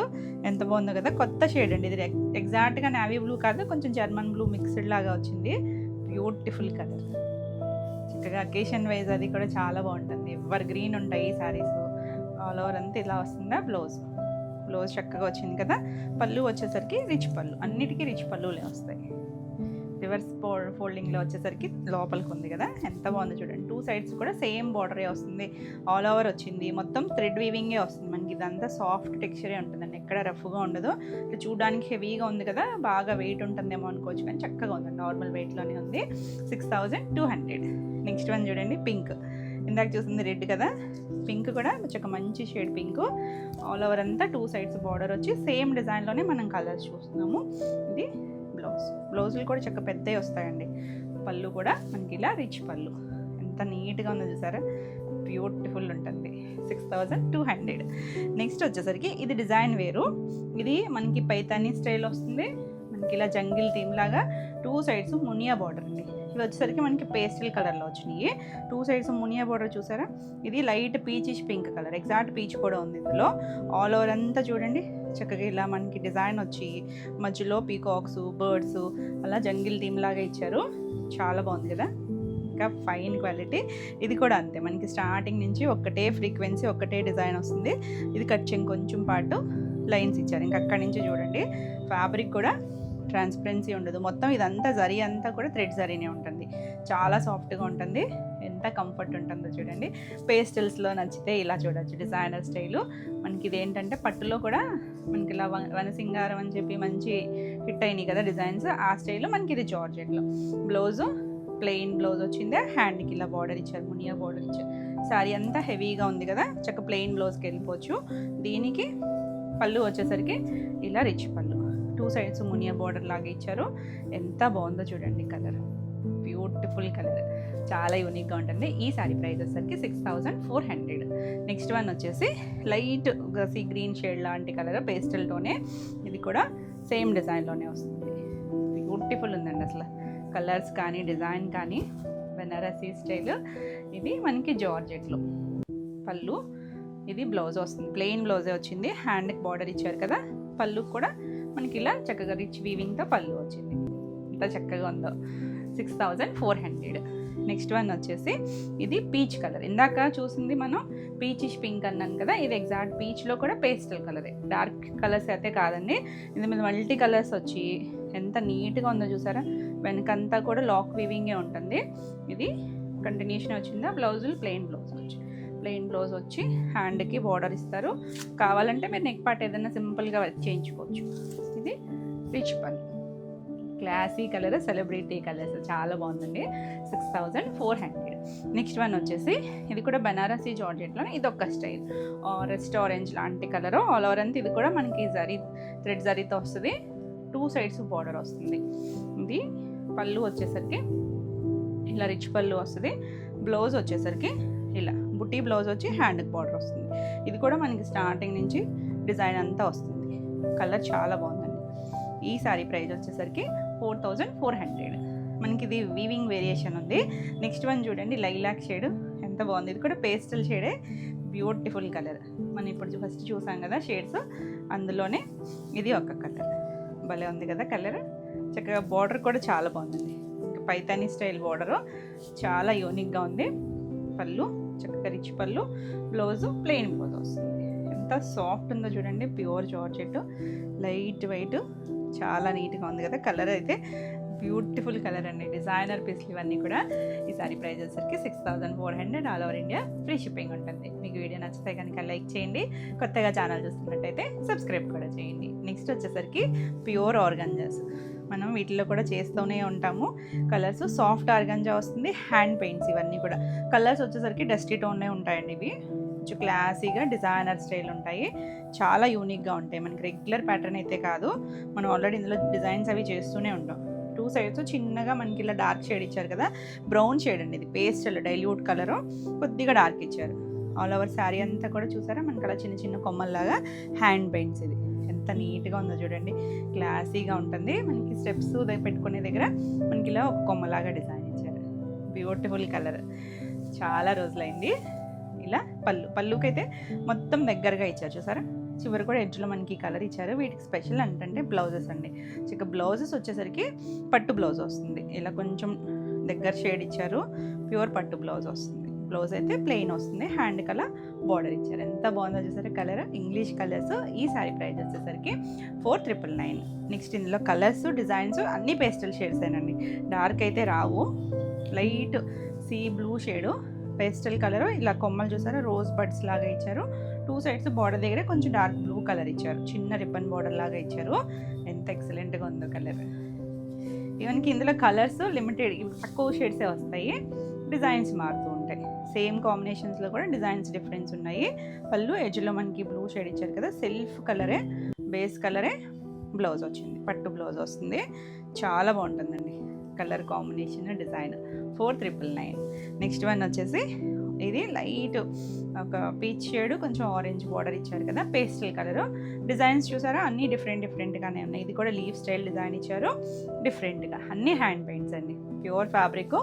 ఎంత బాగుందో కదా. కొత్త షేడ్ అండి ఇది, ఎగ్జాక్ట్గా నావీ బ్లూ కాదు, కొంచెం జర్మన్ బ్లూ మిక్స్డ్ లాగా వచ్చింది. బ్యూటిఫుల్ కలర్, చక్కగా అకేషన్ వైజ్ అది కూడా చాలా బాగుంటుంది. ఎవర్ గ్రీన్ ఉంటాయి ఈ శారీస్. ఆల్ ఓవర్ అంతా ఇలా వస్తుందా. బ్లౌజ్ చక్కగా వచ్చింది కదా. పళ్ళు వచ్చేసరికి రిచ్ పళ్ళు, అన్నిటికీ రిచ్ పళ్ళులే వస్తాయి. రివర్స్ ఫోల్డింగ్లో వచ్చేసరికి లోపలికి ఉంది కదా, ఎంత బాగుందో చూడండి. 2 sides కూడా సేమ్ బార్డరే వస్తుంది. ఆల్ ఓవర్ వచ్చింది, మొత్తం థ్రెడ్ వీవింగే వస్తుంది మనకి. ఇదంతా సాఫ్ట్ టెక్స్చరే ఉంటుందండి, ఎక్కడ రఫ్గా ఉండదు. ఇట్లా చూడడానికి హెవీగా ఉంది కదా, బాగా వెయిట్ ఉంటుందేమో అనుకోవచ్చు, కానీ చక్కగా ఉందండి, నార్మల్ వెయిట్లోనే ఉంది. 6200. నెక్స్ట్ వన్ చూడండి, పింక్. ఇందాక చూసింది రెడ్ కదా, పింక్ కూడా చక్కగా మంచి షేడ్ పింక్. ఆల్ ఓవర్ అంతా 2 sides బార్డర్ వచ్చి సేమ్ డిజైన్లోనే మనం కలర్స్ చూస్తున్నాము. ఇది బ్లౌజులు కూడా చక్కగా పెద్దవి వస్తాయండి. పళ్ళు కూడా మనకి ఇలా రిచ్ పళ్ళు, ఎంత నీట్గా ఉందో చూసారా, బ్యూటిఫుల్ ఉంటుంది. 6200. నెక్స్ట్ వచ్చేసరికి ఇది డిజైన్ వేరు. ఇది మనకి పైతానీ స్టైల్ వస్తుంది. మనకి ఇలా జంగిల్ థీమ్ లాగా 2 sides మునియా బార్డర్ అండి. ఇవి వచ్చేసరికి మనకి పేస్టల్ కలర్లో వచ్చినాయి. 2 sides మునియా బార్డర్ చూసారా. ఇది light peachish pink colour, exact peach కూడా ఉంది ఇందులో. ఆల్ ఓవర్ అంతా చూడండి చక్కగా ఇలా మనకి డిజైన్ వచ్చి మధ్యలో పీకాక్స్, బర్డ్స్ అలా జంగిల్ థీమ్ లాగా ఇచ్చారు. చాలా బాగుంది కదా, ఇంకా ఫైన్ క్వాలిటీ. ఇది కూడా అంతే, మనకి స్టార్టింగ్ నుంచి ఒకటే ఫ్రీక్వెన్సీ, ఒకటే డిజైన్ వస్తుంది. ఇది కట్ కొంచెం పాటు లైన్స్ ఇచ్చారు. ఇంకా అక్కడి నుంచి చూడండి ఫ్యాబ్రిక్ కూడా ట్రాన్స్పరెన్సీ ఉండదు. మొత్తం ఇదంతా జరీ అంతా కూడా థ్రెడ్ జరీనే ఉంటుంది, చాలా సాఫ్ట్గా ఉంటుంది. ఎంత కంఫర్ట్ ఉంటుందో చూడండి. పేస్టల్స్లో నచ్చితే ఇలా చూడొచ్చు, డిజైనర్ స్టైలు. మనకి ఇదేంటంటే పట్టులో కూడా మనకి ఇలా వనసింగారం అని చెప్పి మంచి హిట్ అయినాయి కదా డిజైన్స్, ఆ స్టైల్లో మనకి ఇది జార్జెట్లో. బ్లౌజు ప్లెయిన్ బ్లౌజ్ వచ్చింది, హ్యాండ్కి ఇలా బార్డర్ ఇచ్చారు, మునియా బార్డర్ ఇచ్చారు. శారీ అంతా హెవీగా ఉంది కదా, చక్క ప్లెయిన్ బ్లౌజ్కి వెళ్ళిపోవచ్చు. దీనికి పళ్ళు వచ్చేసరికి ఇలా రిచ్ పళ్ళు, 2 sides మునియా బార్డర్ లాగా ఇచ్చారు. ఎంత బాగుందో చూడండి కలర్, బ్యూటిఫుల్ కలర్, చాలా యూనిక్గా ఉంటుంది. ఈ శారీ ప్రైస్ వచ్చేసరికి 6400. నెక్స్ట్ వన్ వచ్చేసి లైట్ సీ గ్రీన్ షేడ్ లాంటి కలర్ పేస్టల్తోనే, ఇది కూడా సేమ్ డిజైన్లోనే వస్తుంది. బ్యూటిఫుల్ ఉందండి అసలు, కలర్స్ కానీ డిజైన్ కానీ బెనారసీ స్టైల్. ఇది మనకి జార్జెట్లో పళ్ళు, ఇది బ్లౌజ్ వస్తుంది, ప్లెయిన్ బ్లౌజే వచ్చింది. హ్యాండ్కి బార్డర్ ఇచ్చారు కదా, పళ్ళు కూడా మనకి ఇలా చక్కగా రిచ్ వీవింగ్తో పళ్ళు వచ్చింది. ఎంత చక్కగా ఉందో. 6400. నెక్స్ట్ వన్ వచ్చేసి ఇది పీచ్ కలర్. ఇందాక చూసింది మనం పీచిష్ పింక్ అన్నాను కదా, ఇది ఎగ్జాక్ట్ పీచ్లో కూడా పేస్టల్ కలరే, డార్క్ కలర్స్ అయితే కాదండి. ఇది మీద మల్టీ కలర్స్ వచ్చి ఎంత నీట్గా ఉందో చూసారా. వెనకంతా కూడా లాక్ వీవింగే ఉంటుంది. ఇది కంటిన్యూషన్ వచ్చిందా. బ్లౌజులు ప్లెయిన్ బ్లౌజ్ వచ్చి హ్యాండ్కి బార్డర్ ఇస్తారు. కావాలంటే మీరు నెక్ పార్ట్ ఏదైనా సింపుల్గా చేయించుకోవచ్చు. ఇది రిచ్ పళ్ళు, క్లాసీ కలర్, సెలబ్రిటీ కలర్స్, చాలా బాగుందండి. 6400. నెక్స్ట్ వన్ వచ్చేసి ఇది కూడా బనారసీ జార్జెట్లోనే, ఇది ఒక స్టైల్ రెస్ట్ ఆరెంజ్ లాంటి కలర్. ఆల్ ఓవర్ అంతా ఇది కూడా మనకి థ్రెడ్ జరీతో వస్తుంది. 2 సైడ్స్ బార్డర్ వస్తుంది. ఇది పళ్ళు వచ్చేసరికి ఇలా రిచ్ పళ్ళు వస్తుంది. బ్లౌజ్ వచ్చేసరికి ఇలా బుట్టి బ్లౌజ్ వచ్చి హ్యాండ్కి బార్డర్ వస్తుంది. ఇది కూడా మనకి స్టార్టింగ్ నుంచి డిజైన్ అంతా వస్తుంది. కలర్ చాలా బాగుందండి. ఈ శారీ ప్రైస్ వచ్చేసరికి 4400. మనకి ఇది వీవింగ్ వేరియేషన్ ఉంది. నెక్స్ట్ వన్ చూడండి, లైలాక్ షేడ్ ఎంత బాగుంది. ఇది కూడా పేస్టల్ షేడే, బ్యూటిఫుల్ కలర్. మనం ఇప్పుడు ఫస్ట్ చూసాం కదా షేడ్స్, అందులోనే ఇది ఒక కలర్. భలే ఉంది కదా కలర్. చక్కగా బార్డర్ కూడా చాలా బాగుందండి, పైతానీ స్టైల్ బార్డరు, చాలా యూనిక్గా ఉంది. పళ్ళు చక్కగా రిచ్ పళ్ళు, బ్లౌజు ప్లెయిన్ బ్లౌజ్ వస్తుంది. ఎంత సాఫ్ట్ ఉందో చూడండి, ప్యూర్ జార్జెట్, లైట్ వెయిట్, చాలా నీట్గా ఉంది కదా. కలర్ అయితే బ్యూటిఫుల్ కలర్ అండి. డిజైనర్ పీస్లు ఇవన్నీ కూడా. ఈ సారీ ప్రైస్ వచ్చేసరికి 6400. All over India free shipping ఉంటుంది. మీకు వీడియో నచ్చితే కనుక లైక్ చేయండి, కొత్తగా ఛానల్ చూస్తున్నట్టయితే సబ్స్క్రైబ్ కూడా చేయండి. నెక్స్ట్ వచ్చేసరికి ప్యూర్ ఆర్గాంజాస్, మనం వీటిలో కూడా చేస్తూనే ఉంటాము. కలర్స్ సాఫ్ట్ ఆర్గాంజా వస్తుంది, హ్యాండ్ పెయింట్స్ ఇవన్నీ కూడా. కలర్స్ వచ్చేసరికి డస్టీ టోన్నే ఉంటాయండి. ఇవి కొంచెం క్లాసీగా డిజైనర్ స్టైల్ ఉంటాయి, చాలా యూనిక్గా ఉంటాయి. మనకి రెగ్యులర్ ప్యాటర్న్ అయితే కాదు, మనం ఆల్రెడీ ఇందులో డిజైన్స్ అవి చేస్తూనే ఉంటాం. 2 సైడ్స్ చిన్నగా మనకి ఇలా డార్క్ షేడ్ ఇచ్చారు కదా, బ్రౌన్ షేడ్ అండి. ఇది పేస్టల్ డైల్యూట్ కలరు, కొద్దిగా డార్క్ ఇచ్చారు. ఆల్ ఓవర్ శారీ అంతా కూడా చూసారా మనకి అలా చిన్న చిన్న కొమ్మల్లాగా హ్యాండ్ పెయింట్స్. ఇది ఎంత నీట్గా ఉందో చూడండి, క్లాసీగా ఉంటుంది. మనకి స్టెప్స్ పెట్టుకునే దగ్గర మనకి ఇలా ఒక కొమ్మలాగా డిజైన్ ఇచ్చారు. బ్యూటిఫుల్ కలర్, చాలా రోజులైంది. ఇలా పళ్ళుకైతే మొత్తం దగ్గరగా ఇచ్చారు చూసారా. చివరి కూడా ఎడ్జ్లో మనకి కలర్ ఇచ్చారు. వీటికి స్పెషల్ అంటే బ్లౌజెస్ అండి. చిక్క బ్లౌజెస్ వచ్చేసరికి పట్టు బ్లౌజ్ వస్తుంది. ఇలా కొంచెం దగ్గర షేడ్ ఇచ్చారు, ప్యూర్ పట్టు బ్లౌజ్ వస్తుంది. బ్లౌజ్ అయితే ప్లెయిన్ వస్తుంది, హ్యాండ్ కలర్ బార్డర్ ఇచ్చారు. ఎంత బాగుందో చూసారా కలర్, ఇంగ్లీష్ కలర్స్. ఈ శారీ ప్రైస్ వచ్చేసరికి 4999. నెక్స్ట్ ఇందులో కలర్స్ డిజైన్స్ అన్నీ పేస్టల్ షేడ్స్ ఏనండి, డార్క్ అయితే రావు. Light sea blue shade pastel colour. ఇలా కొమ్మలు చూసారా రోజ్ బడ్స్ లాగా ఇచ్చారు. 2 సైడ్స్ బార్డర్ దగ్గర కొంచెం డార్క్ బ్లూ కలర్ ఇచ్చారు, చిన్న రిబ్బన్ బార్డర్ లాగా ఇచ్చారు. ఎంత ఎక్సలెంట్గా ఉందో కలర్. ఈవెన్కి ఇందులో కలర్స్ లిమిటెడ్, తక్కువ షేడ్సే వస్తాయి, డిజైన్స్ మారుతూ ఉంటాయి. సేమ్ కాంబినేషన్స్లో కూడా డిజైన్స్ డిఫరెన్స్ ఉన్నాయి. పళ్ళు ఎడ్జ్లో మనకి బ్లూ షేడ్ ఇచ్చారు కదా, సెల్ఫ్ కలరే, బేస్ కలరే బ్లౌజ్ వచ్చింది, పట్టు బ్లౌజ్ వస్తుంది. చాలా బాగుంటుందండి colour combination, design. 4999. Next one వచ్చేసి ఇది లైట్ ఒక పీచ్ షేడ్, కొంచెం ఆరెంజ్ బార్డర్ ఇచ్చారు కదా, పేస్టల్ కలర్. డిజైన్స్ చూసారా అన్నీ డిఫరెంట్గానే ఉన్నాయి. ఇది కూడా లీవ్ స్టైల్ డిజైన్ ఇచ్చారు, డిఫరెంట్గా. అన్నీ హ్యాండ్ పెయింట్స్ అండి, ప్యూర్ ఫ్యాబ్రిక్,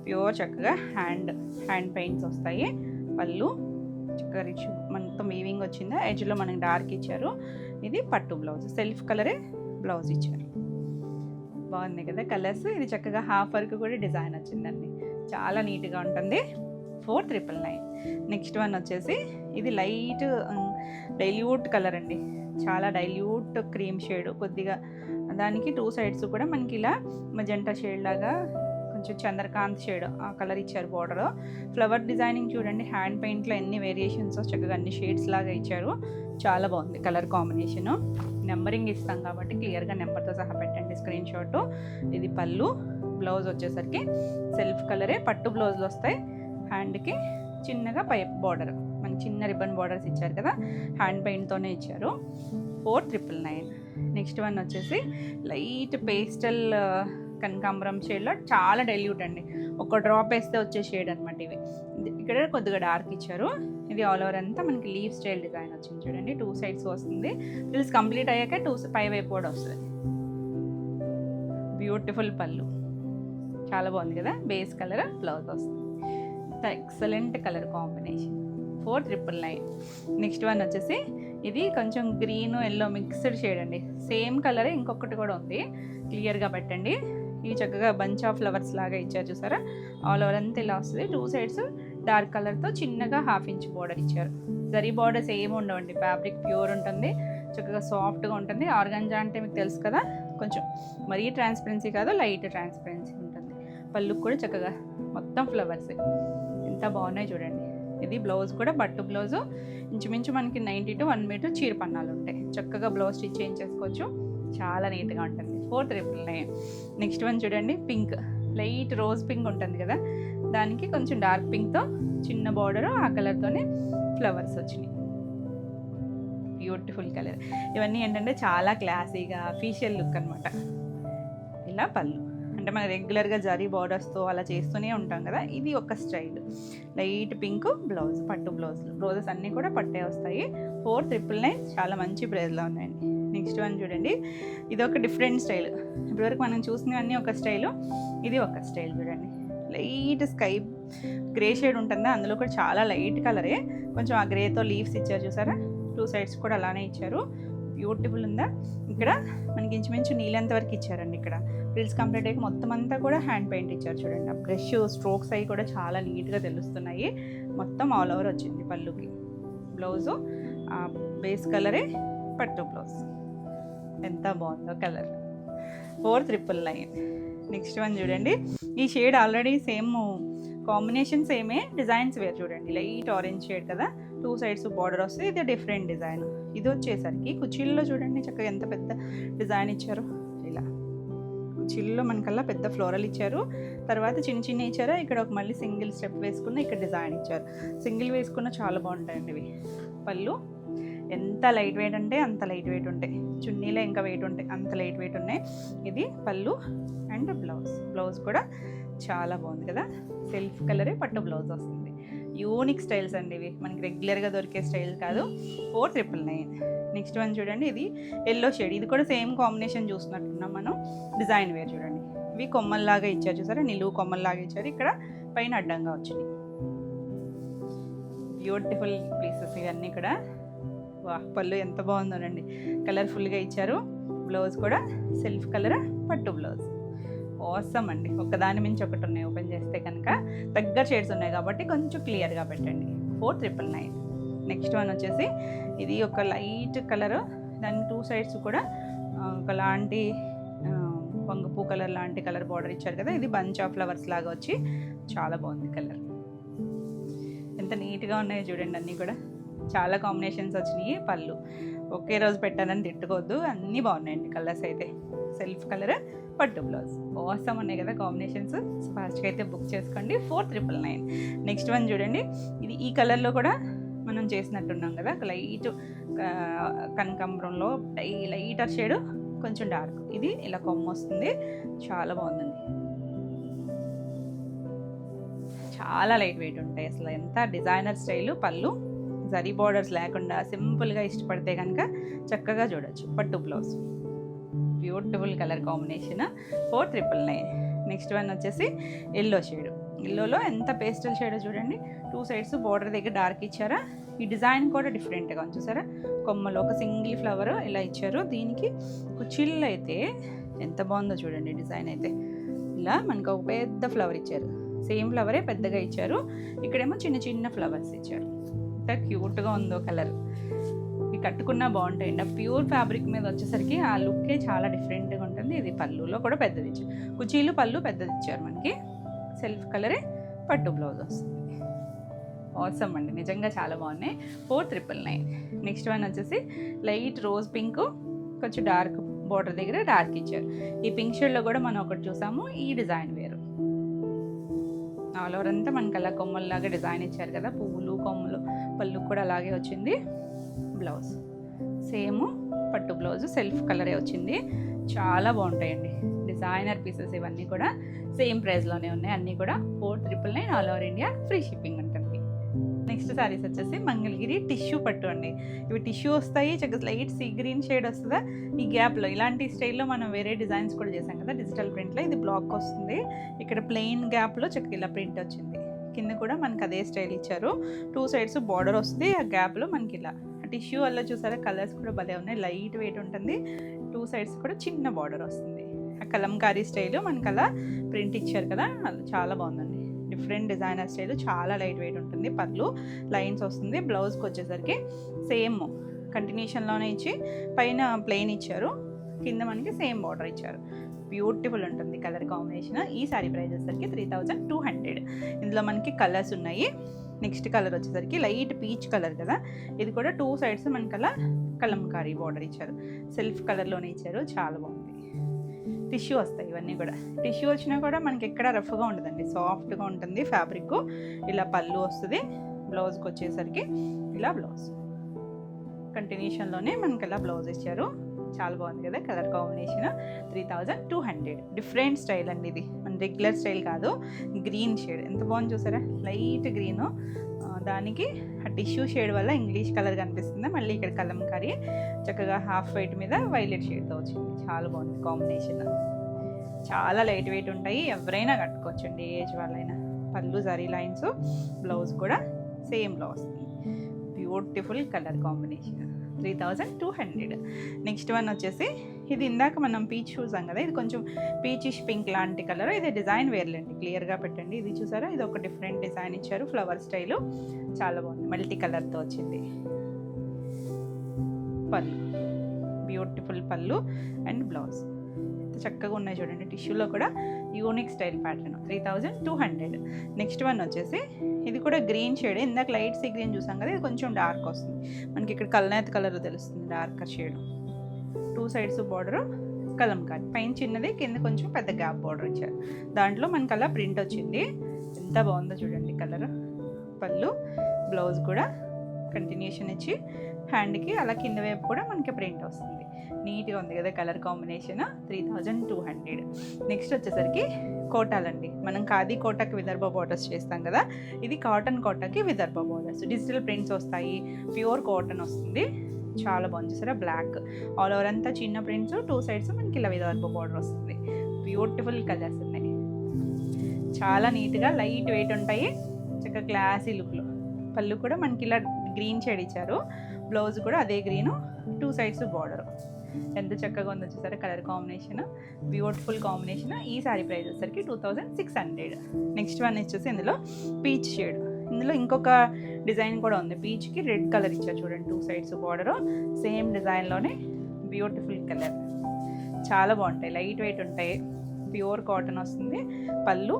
ప్యూర్ చక్కగా హ్యాండ్ పెయింట్స్ వస్తాయి. పళ్ళు చక్కగా రిచ్ మొత్తం వీవింగ్ వచ్చిందా, ఎడ్జ్లో మనకి డార్క్ ఇచ్చారు. ఇది పట్టు బ్లౌజ్, సెల్ఫ్ కలరే బ్లౌజ్ ఇచ్చారు. బాగుంది కదా కలర్స్. ఇది చక్కగా హాఫ్ వర్క్ కూడా డిజైన్ వచ్చిందండి, చాలా నీట్గా ఉంటుంది. 4999. నెక్స్ట్ వన్ వచ్చేసి ఇది లైట్ డైల్యూట్ కలర్ అండి, చాలా డైల్యూట్ క్రీమ్ షేడ్. కొద్దిగా దానికి 2 సైడ్స్ కూడా మనకి ఇలా మజెంటా షేడ్ లాగా కొంచెం చంద్రకాంత్ షేడ్ ఆ కలర్ ఇచ్చారు. బార్డర్ ఫ్లవర్ డిజైనింగ్ చూడండి, హ్యాండ్ పెయింట్లో ఎన్ని వేరియేషన్స్ చక్కగా అన్ని షేడ్స్ లాగా ఇచ్చారు. చాలా బాగుంది కలర్ కాంబినేషను. నెంబరింగ్ ఇస్తాం కాబట్టి క్లియర్గా నెంబర్తో సహా పెట్టండి స్క్రీన్ షాట్. ఇది పళ్ళు, బ్లౌజ్ వచ్చేసరికి సెల్ఫ్ కలరే, పట్టు బ్లౌజులు వస్తాయి. హ్యాండ్కి చిన్నగా పైప్ బార్డర్, మనకి చిన్న రిబ్బన్ బార్డర్స్ ఇచ్చారు కదా, హ్యాండ్ పెయింట్తోనే ఇచ్చారు. 4999. నెక్స్ట్ వన్ వచ్చేసి లైట్ పేస్టల్ కనకాంబరం షేడ్లో చాలా డైల్యూట్ అండి, ఒక డ్రాప్ వేస్తే వచ్చే షేడ్ అనమాట ఇవి. ఇక్కడ కొద్దిగా డార్క్ ఇచ్చారు. ఇది ఆల్ ఓవర్ అంతా మనకి లీవ్ స్టైల్ డిజైన్ వచ్చింది చూడండి, 2 సైడ్స్ వస్తుంది. ఫ్రిల్స్ కంప్లీట్ అయ్యాక 2 పై వైపు కూడా వస్తుంది. బ్యూటిఫుల్ పళ్ళు, చాలా బాగుంది కదా. బేస్ కలర్ బ్లౌజ్ వస్తుంది. Excellent colour combination. 4999. Next one వచ్చేసి ఇది కొంచెం గ్రీన్ ఎల్లో మిక్స్డ్ షేడ్ అండి. సేమ్ కలరే ఇంకొకటి కూడా ఉంది, క్లియర్గా పెట్టండి. ఇవి చక్కగా బంచ్ ఆఫ్ ఫ్లవర్స్ లాగా ఇచ్చారు చూసారా. ఆల్ ఓవర్ అంతా ఇలా వస్తుంది. 2 సైడ్స్ డార్క్ కలర్తో చిన్నగా 1/2 ఇంచ్ బార్డర్ ఇచ్చారు. జరీ బార్డర్స్ ఏమి ఉండవండి, ఫ్యాబ్రిక్ ప్యూర్ ఉంటుంది, చక్కగా సాఫ్ట్గా ఉంటుంది. ఆర్గాంజా అంటే మీకు తెలుసు కదా, కొంచెం మరీ ట్రాన్స్పరెన్సీ కాదు, లైట్ ట్రాన్స్పరెన్సీ ఉంటుంది. పళ్ళు కూడా చక్కగా మొత్తం ఫ్లవర్స్ ఎంత బాగున్నాయి చూడండి. ఇది బ్లౌజ్ కూడా పట్టు బ్లౌజు, ఇంచుమించు మనకి 90 to 1 మీటర్ చీర పన్నాలు ఉంటాయి. చక్కగా బ్లౌజ్ స్టిచ్ చేయించేసుకోవచ్చు, చాలా నీట్గా ఉంటుంది. 4999. నెక్స్ట్ వన్ చూడండి, పింక్, లైట్ రోజ్ పింక్ ఉంటుంది కదా, దానికి కొంచెం డార్క్ పింక్తో చిన్న బార్డరు, ఆ కలర్తోనే ఫ్లవర్స్ వచ్చినాయి. Beautiful colour. ఇవన్నీ ఏంటంటే చాలా క్లాసీగా అఫీషియల్ లుక్ అనమాట. ఇలా పళ్ళు అంటే మనం రెగ్యులర్గా జరీ బార్డర్స్తో అలా చేస్తూనే ఉంటాం కదా, ఇది ఒక స్టైల్. లైట్ పింక్ బ్లౌజ్, పట్టు బ్లౌజెస్ అన్నీ కూడా పట్టే వస్తాయి. 4999, చాలా మంచి ప్రైస్లో ఉన్నాయండి. నెక్స్ట్ వన్ చూడండి, ఇది ఒక డిఫరెంట్ స్టైల్. ఇప్పటివరకు మనం చూసినవన్నీ ఒక స్టైలు, ఇది ఒక స్టైల్ చూడండి. లైట్ స్కై గ్రే షేడ్ ఉంటుందా, అందులో కూడా చాలా లైట్ కలరే, కొంచెం ఆ గ్రేతో లీవ్స్ ఇచ్చారు చూసారా. 2 సైడ్స్ కూడా అలానే ఇచ్చారు. బ్యూటిఫుల్ ఉందా. ఇక్కడ మనకి ఇంచుమించు నీళ్ళంత వరకు ఇచ్చారండి. ఇక్కడ ఫ్రిల్స్ కంప్లీట్ అయ్యి మొత్తం అంతా కూడా హ్యాండ్ పెయింట్ ఇచ్చారు చూడండి. ఆ బ్రష్ స్ట్రోక్స్ అవి కూడా చాలా నీట్గా తెలుస్తున్నాయి. మొత్తం ఆల్ ఓవర్ వచ్చింది పళ్ళుకి. బ్లౌజు బేస్ కలరే, పట్టు బ్లౌజ్. ఎంత బాగుందో కలర్. 4999. నెక్స్ట్ వన్ చూడండి, ఈ షేడ్ ఆల్రెడీ సేమ్ కాంబినేషన్ సేమే, డిజైన్స్ వేరు చూడండి. లైట్ ఆరెంజ్ షేడ్ కదా, 2 సైడ్స్ బార్డర్ వస్తుంది. ఇది డిఫరెంట్ డిజైన్. ఇది వచ్చేసరికి కుచ్చిళ్ళలో చూడండి చక్కగా ఎంత పెద్ద డిజైన్ ఇచ్చారు. ఇలా కుచ్చిళ్ళలో మనకల్లా పెద్ద ఫ్లోరల్ ఇచ్చారు, తర్వాత చిన్న ఇచ్చారు. ఇక్కడ ఒక మళ్ళీ సింగిల్ స్టెప్ వేసుకున్న ఇక్కడ డిజైన్ ఇచ్చారు. సింగిల్ వేసుకున్న చాలా బాగుంటాయండి ఇవి. పళ్ళు ఎంత లైట్ వెయిట్ అంటే అంత లైట్ వెయిట్ ఉంటాయి, చున్నీలో ఇంకా వెయిట్ ఉంటాయి, అంత లైట్ వెయిట్ ఉన్నాయి. ఇది పళ్ళు అండ్ బ్లౌజ్ కూడా చాలా బాగుంది కదా. సెల్ఫ్ కలరే పట్టు బ్లౌజ్ వస్తుంది. యూనిక్ స్టైల్స్ అండి ఇవి, మనకి రెగ్యులర్గా దొరికే స్టైల్ కాదు. 4999. నెక్స్ట్ వన్ చూడండి, ఇది ఎల్లో షేడ్. ఇది కూడా సేమ్ కాంబినేషన్ చూస్తున్నట్టున్నాం మనం. డిజైన్ వేర్ చూడండి, ఇవి కొమ్మల్లాగా ఇచ్చారు చూసారా, నిలువు కొమ్మల్లాగా ఇచ్చారు. ఇక్కడ పైన అడ్డంగా వచ్చినాయి. బ్యూటిఫుల్ పీసెస్ ఇవన్నీ కూడా. పళ్ళు ఎంత బాగుందోనండి, కలర్ఫుల్గా ఇచ్చారు. బ్లౌజ్ కూడా సెల్ఫ్ కలర్ పట్టు బ్లౌజ్. ఆసమ్ అండి, ఒకదాని మించి ఒకటి ఉన్నాయి. ఓపెన్ చేస్తే కనుక దగ్గర షేడ్స్ ఉన్నాయి కాబట్టి కొంచెం క్లియర్గా పెట్టండి. 4999. నెక్స్ట్ వన్ వచ్చేసి ఇది ఒక లైట్ కలర్, దాని 2 సైడ్స్ కూడా ఒకలాంటి వంగపూ కలర్ లాంటి కలర్ బార్డర్ ఇచ్చారు కదా. ఇది బంచ్ ఆఫ్ ఫ్లవర్స్ లాగా వచ్చి చాలా బాగుంది కలర్. ఎంత నీట్గా ఉన్నాయో చూడండి, అన్నీ కూడా చాలా కాంబినేషన్స్ వచ్చినాయి. పళ్ళు ఒకే రోజు పెట్టానని తిట్టుకోవద్దు, అన్నీ బాగున్నాయండి కలర్స్ అయితే. సెల్ఫ్ కలర్ పట్టు బ్లౌజ్. ఆసమ్ ఉన్నాయి కదా కాంబినేషన్స్. ఫాస్ట్గా అయితే బుక్ చేసుకోండి. 4999. నెక్స్ట్ వన్ చూడండి, ఇది ఈ కలర్లో కూడా మనం చేసినట్టున్నాం కదా, లైట్ కనకాంబరంలో లైటర్ షేడ్, కొంచెం డార్క్. ఇది ఇలా కొమ్మ వస్తుంది, చాలా బాగుందండి. చాలా లైట్ వెయిట్ ఉంటాయి అసలు. ఎంత డిజైనర్ స్టైలు. పళ్ళు జరీ బార్డర్స్ లేకుండా సింపుల్గా ఇష్టపడితే కనుక చక్కగా చూడొచ్చు. పట్టు blouse. Beautiful colour combination. 4999. Next one వచ్చేసి ఎల్లో షేడ్. ఎల్లోలో ఎంత పేస్టల్ షేడ్ చూడండి. 2 సైడ్స్ బార్డర్ దగ్గర డార్క్ ఇచ్చారా. ఈ డిజైన్ కూడా డిఫరెంట్గా ఉంది చూసారా. కొమ్మలో ఒక సింగిల్ ఫ్లవర్ ఇలా ఇచ్చారు. దీనికి కుచ్చిళ్ళు అయితే ఎంత బాగుందో చూడండి. డిజైన్ అయితే ఇలా మనకు ఒక పెద్ద ఫ్లవర్ ఇచ్చారు. సేమ్ ఫ్లవరే పెద్దగా ఇచ్చారు. ఇక్కడేమో చిన్న చిన్న ఫ్లవర్స్ ఇచ్చారు. ఎంత క్యూట్గా ఉందో కలర్. ఇవి కట్టుకున్నా బాగుంటాయండి. ఆ ప్యూర్ ఫ్యాబ్రిక్ మీద వచ్చేసరికి ఆ లుక్కే చాలా డిఫరెంట్గా ఉంటుంది. ఇది పళ్ళులో కూడా పెద్దది ఇచ్చారు. కుచీలు పళ్ళు పెద్దది ఇచ్చారు మనకి. సెల్ఫ్ కలరే పట్టు బ్లౌజ్ వస్తుంది. ఆసమ్ అండి, నిజంగా చాలా బాగున్నాయి. 4999. నెక్స్ట్ వన్ వచ్చేసి లైట్ రోజ్ పింక్, కొంచెం డార్క్ బార్డర్ దగ్గర డార్క్ ఇచ్చారు. ఈ పింక్ షేడ్లో కూడా మనం ఒకటి చూసాము. ఈ డిజైన్ వేరు. ఆల్ ఓవర్ అంతా మనకి అలా కొమ్మల్లాగా డిజైన్ ఇచ్చారు కదా, పువ్వులు కొమ్మలు. పళ్ళు కూడా అలాగే వచ్చింది. బ్లౌజ్ సేమ్ పట్టు బ్లౌజ్, సెల్ఫ్ కలరే వచ్చింది. చాలా బాగుంటాయండి డిజైనర్ పీసెస్ ఇవన్నీ కూడా సేమ్ ప్రైస్లోనే ఉన్నాయి. అన్నీ కూడా 499 all over India free shipping ఉంటుంది. నెక్స్ట్ శారీస్ వచ్చేసి మంగళగిరి టిష్యూ పట్టు అండి. ఇవి టిష్యూ వస్తాయి, చక్కగా లైట్ సీ గ్రీన్ షేడ్ వస్తుందా ఈ గ్యాప్లో. ఇలాంటి స్టైల్లో మనం వేరే డిజైన్స్ కూడా చేసాం కదా డిజిటల్ ప్రింట్లో. ఇది బ్లాక్ వస్తుంది, ఇక్కడ ప్లెయిన్ గ్యాప్లో చక్కగా ఇలా ప్రింట్ వచ్చింది. కింద కూడా మనకి అదే స్టైల్ ఇచ్చారు. 2 సైడ్స్ బార్డర్ వస్తుంది, ఆ గ్యాప్లో మనకి ఇలా టిష్యూ వల్ల చూసారా కలర్స్ కూడా భలే ఉన్నాయి. లైట్ వెయిట్ ఉంటుంది, 2 సైడ్స్ కూడా చిన్న బార్డర్ వస్తుంది. ఆ కలంకారీ స్టైల్ మనకి అలా ప్రింట్ ఇచ్చారు కదా, అది చాలా బాగుందండి. డిఫరెంట్ డిజైనర్ స్టైల్, చాలా లైట్ వెయిట్ ఉంటుంది. పళ్ళు లైన్స్ వస్తుంది. బ్లౌజ్కి వచ్చేసరికి సేమ్ కంటిన్యూషన్లోనే ఇచ్చి పైన ప్లెయిన్ ఇచ్చారు, కింద మనకి సేమ్ బార్డర్ ఇచ్చారు. బ్యూటిఫుల్ ఉంటుంది కలర్ కాంబినేషన్. ఈ సారీ ప్రైస్ వచ్చేసరికి 3200. ఇందులో మనకి కలర్స్ ఉన్నాయి. నెక్స్ట్ కలర్ వచ్చేసరికి లైట్ పీచ్ కలర్ కదా, ఇది కూడా 2 సైడ్స్ మనకి అలా కలంకారీ బార్డర్ ఇచ్చారు. సెల్ఫ్ కలర్లోనే ఇచ్చారు, చాలా బాగుంది. టిష్యూ వస్తాయి ఇవన్నీ కూడా. టిష్యూ వచ్చినా కూడా మనకి ఎక్కడ రఫ్గా ఉండదండి, సాఫ్ట్గా ఉంటుంది ఫ్యాబ్రిక్. ఇలా పళ్ళు వస్తుంది, బ్లౌజ్కి వచ్చేసరికి ఇలా బ్లౌజ్ కంటిన్యూషన్లోనే మనకి ఇలా బ్లౌజ్ ఇచ్చారు. చాలా బాగుంది కదా కలర్ కాంబినేషన్. 3200. డిఫరెంట్ స్టైల్ అండి ఇది, మన రెగ్యులర్ స్టైల్ కాదు. గ్రీన్ షేడ్ ఎంత బాగుంది చూసారా, లైట్ గ్రీను. దానికి ఆ టిష్యూ షేడ్ వల్ల ఇంగ్లీష్ కలర్ కనిపిస్తుంది. మళ్ళీ ఇక్కడ కలంకారీ చక్కగా హాఫ్ వైట్ మీద వైలెట్ షేడ్తో వచ్చింది. చాలా బాగుంది కాంబినేషన్. చాలా లైట్ వెయిట్ ఉంటాయి, ఎవరైనా కట్టుకోవచ్చండి, ఏజ్ వాళ్ళైనా. పళ్ళు జరీ లైన్స్, బ్లౌజ్ కూడా సేమ్లో వస్తుంది. Beautiful colour combination. 3200. Next one వచ్చేసి ఇది ఇందాక మనం పీచ్ చూసాం కదా, ఇది కొంచెం పీచిష్ పింక్ లాంటి కలర్. ఇది డిజైన్ వేర్లేండి, క్లియర్గా పెట్టండి. ఇది చూసారా, ఇది ఒక డిఫరెంట్ డిజైన్ ఇచ్చారు, ఫ్లవర్ స్టైలు. చాలా బాగుంది, మల్టీ కలర్తో వచ్చింది. పళ్ళు బ్యూటిఫుల్ పళ్ళు అండ్ బ్లౌజ్ చక్కగా ఉన్నాయి చూడండి. టిష్యూలో కూడా unique style pattern. 3200. Next one వచ్చేసి ఇది కూడా గ్రీన్ షేడ్. ఇందాక లైట్ సీ గ్రీన్ చూసాం కదా, ఇది కొంచెం డార్క్ వస్తుంది మనకి. ఇక్కడ కల్నేత కలర్ తెలుస్తుంది, darker shade. 2 sides border Kalamkari, పైన చిన్నది, కింద కొంచెం పెద్ద గ్యాప్ బార్డర్ ఇచ్చారు. దాంట్లో మనకి అలా ప్రింట్ వచ్చింది. ఎంత బాగుందో చూడండి కలర్. పళ్ళు, బ్లౌజ్ కూడా కంటిన్యూషన్ ఇచ్చి హ్యాండ్కి అలా కింద వైపు కూడా మనకి ప్రింట్ వస్తుంది. నీట్గా ఉంది కదా కలర్ కాంబినేషన్. 3200. నెక్స్ట్ వచ్చేసరికి కోటాలండి. మనం ఖాదీ కోటాకి విదర్భ బార్డర్స్ చేస్తాం కదా, ఇది కాటన్ కోటాకి విదర్భ బార్డర్స్. డిజిటల్ ప్రింట్స్ వస్తాయి, ప్యూర్ కాటన్ వస్తుంది. చాలా బాగుంది చూసారా, బ్లాక్ ఆల్ ఓవర్ అంతా చిన్న ప్రింట్స్, 2 సైడ్స్ మనకి ఇలా విదర్భ బార్డర్ వస్తుంది. బ్యూటిఫుల్ కలర్స్ ఉన్నాయి, చాలా నీట్గా లైట్ వెయిట్ ఉంటాయి, చక్కగా క్లాసీ లుక్లో. పళ్ళు కూడా మనకి ఇలా గ్రీన్ షేడ్ ఇచ్చారు, బ్లౌజ్ కూడా అదే గ్రీను, 2 సైడ్స్ బార్డర్. ఎంత చక్కగా ఉందో చూసారా కలర్ కాంబినేషన్. Beautiful combination. ఈ సారీ ప్రైస్ వచ్చేసరికి 2600. నెక్స్ట్ వన్ వచ్చేసి ఇందులో పీచ్ షేడ్. ఇందులో ఇంకొక డిజైన్ కూడా ఉంది, పీచ్కి రెడ్ కలర్ ఇచ్చారు చూడండి, 2 సైడ్స్ బార్డరు. సేమ్ డిజైన్లోనే బ్యూటిఫుల్ కలర్. చాలా బాగుంటాయి, లైట్ వెయిట్ ఉంటాయి, ప్యూర్ కాటన్ వస్తుంది. పళ్ళు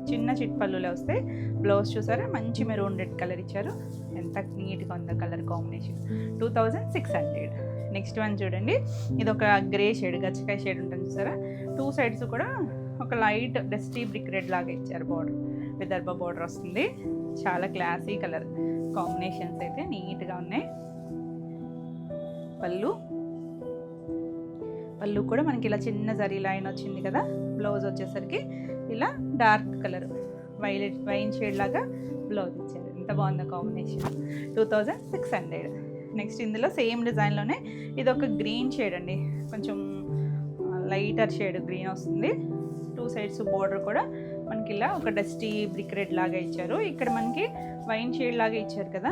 చిన్న చిట్ పళ్ళులే వస్తాయి. బ్లౌజ్ చూసారా, మంచి మెరూన్ రెడ్ కలర్ ఇచ్చారు. ఎంత నీట్గా ఉందో కలర్ కాంబినేషన్. 2600. నెక్స్ట్ వన్ చూడండి, ఇది ఒక గ్రే షేడ్, గచ్చకాయ షేడ్ ఉంటుంది చూసారా. 2 సైడ్స్ కూడా ఒక లైట్ డస్టీ బ్రిక్ రెడ్ లాగా ఇచ్చారు బార్డర్, విదర్భ బార్డర్ వస్తుంది. చాలా క్లాసీ కలర్ కాంబినేషన్స్ అయితే నీట్గా ఉన్నాయి. పళ్ళు కూడా మనకి ఇలా చిన్న జరీ లైన్ వచ్చింది కదా. బ్లౌజ్ వచ్చేసరికి ఇలా dark colour violet wine shade లాగా బ్లౌజ్ ఇచ్చారు. ఎంత బాగుందో కాంబినేషన్. 2600. నెక్స్ట్ ఇందులో సేమ్ డిజైన్లోనే ఇది ఒక గ్రీన్ షేడ్ అండి, కొంచెం లైటర్ షేడ్ గ్రీన్ వస్తుంది. 2 సైడ్స్ బార్డర్ కూడా మనకి ఇలా ఒక డస్టీ బ్రిక్ రెడ్ లాగా ఇచ్చారు. ఇక్కడ మనకి వైన్ షేడ్ లాగా ఇచ్చారు కదా,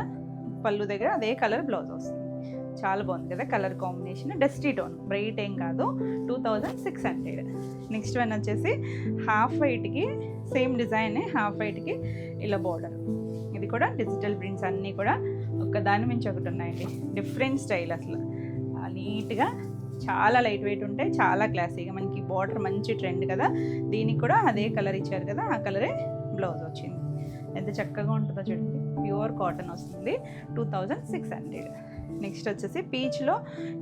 పళ్ళు దగ్గర అదే కలర్ బ్లౌజ్ వస్తుంది. చాలా బాగుంది కదా colour combination. Dusty tone, bright ఏం కాదు. 2600. నెక్స్ట్ వన్ వచ్చేసి హాఫ్ వైట్కి సేమ్ డిజైన్, హాఫ్ వైట్కి ఇలా బార్డర్. ఇది కూడా డిజిటల్ ప్రింట్స్ అన్నీ కూడా ఒకదాని మించి ఒకటి ఉన్నాయండి. డిఫరెంట్ స్టైల్ అసలు, నీట్గా చాలా లైట్ వెయిట్ ఉంటాయి, చాలా క్లాసీగా. మనకి బార్డర్ మంచి ట్రెండ్ కదా, దీనికి కూడా అదే కలర్ ఇచ్చారు కదా, ఆ కలరే బ్లౌజ్ వచ్చింది. ఎంత చక్కగా ఉంటుందో చూడండి, ప్యూర్ కాటన్ వస్తుంది. 2600. నెక్స్ట్ వచ్చేసి పీచ్లో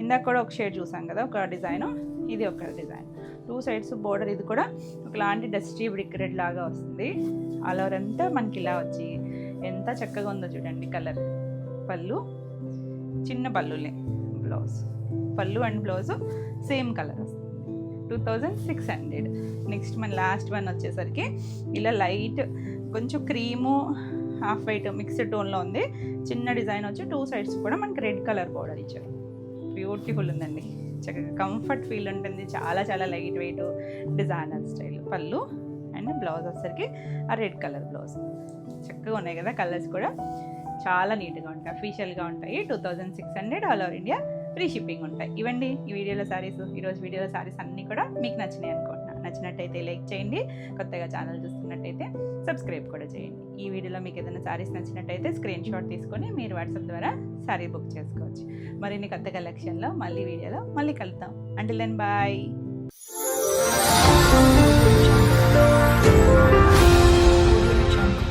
ఇందాక కూడా ఒక షేడ్ చూసాం కదా, ఒక డిజైను, ఇది ఒక డిజైన్. 2 సైడ్స్ బోర్డర్, ఇది కూడా ఒకలాంటి డస్టీ బ్రిక్ రెడ్ లాగా వస్తుంది. ఆల్ ఓవర్ అంతా మనకి ఇలా వచ్చి ఎంత చక్కగా ఉందో చూడండి కలర్. పళ్ళు చిన్న పళ్ళులే, బ్లౌజ్, పళ్ళు అండ్ బ్లౌజ్ సేమ్ కలర్ వస్తుంది. 2600. నెక్స్ట్ మన లాస్ట్ వన్ వచ్చేసరికి ఇలా లైట్ కొంచెం క్రీము హాఫ్ వైట్ మిక్స్డ్ టోన్లో ఉంది. చిన్న డిజైన్ వచ్చి 2 సైడ్స్ కూడా మనకి రెడ్ కలర్ బోర్డర్ ఇచ్చారు. బ్యూటిఫుల్ ఉందండి, చక్కగా కంఫర్ట్ ఫీల్ ఉంటుంది. చాలా చాలా లైట్ వెయిట్ డిజైనర్ స్టైల్. పళ్ళు అండ్ బ్లౌజ్ వచ్చేసరికి ఆ రెడ్ కలర్ బ్లౌజ్. చక్కగా ఉన్నాయి కదా కలర్స్ కూడా, చాలా నీట్గా ఉంటాయి, అఫీషియల్గా ఉంటాయి. 2600 all over India free shipping ఉంటాయి. ఇవ్వండి ఈ వీడియోలో సారీస్. ఈరోజు వీడియోలో సారీస్ అన్నీ కూడా మీకు నచ్చినాయి అనుకుంటున్నాను. నచ్చినట్టయితే లైక్ చేయండి, కొత్తగా ఛానల్ చూస్తున్నట్టయితే సబ్స్క్రైబ్ కూడా చేయండి. ఈ వీడియోలో మీకు ఏదైనా సారీస్ నచ్చినట్టయితే స్క్రీన్ షాట్ తీసుకొని మీరు వాట్సాప్ ద్వారా సారీ బుక్ చేసుకోవచ్చు. మరిన్ని కొత్త కలెక్షన్లో మళ్ళీ వీడియోలో మళ్ళీ కలుద్దాం. Until then bye.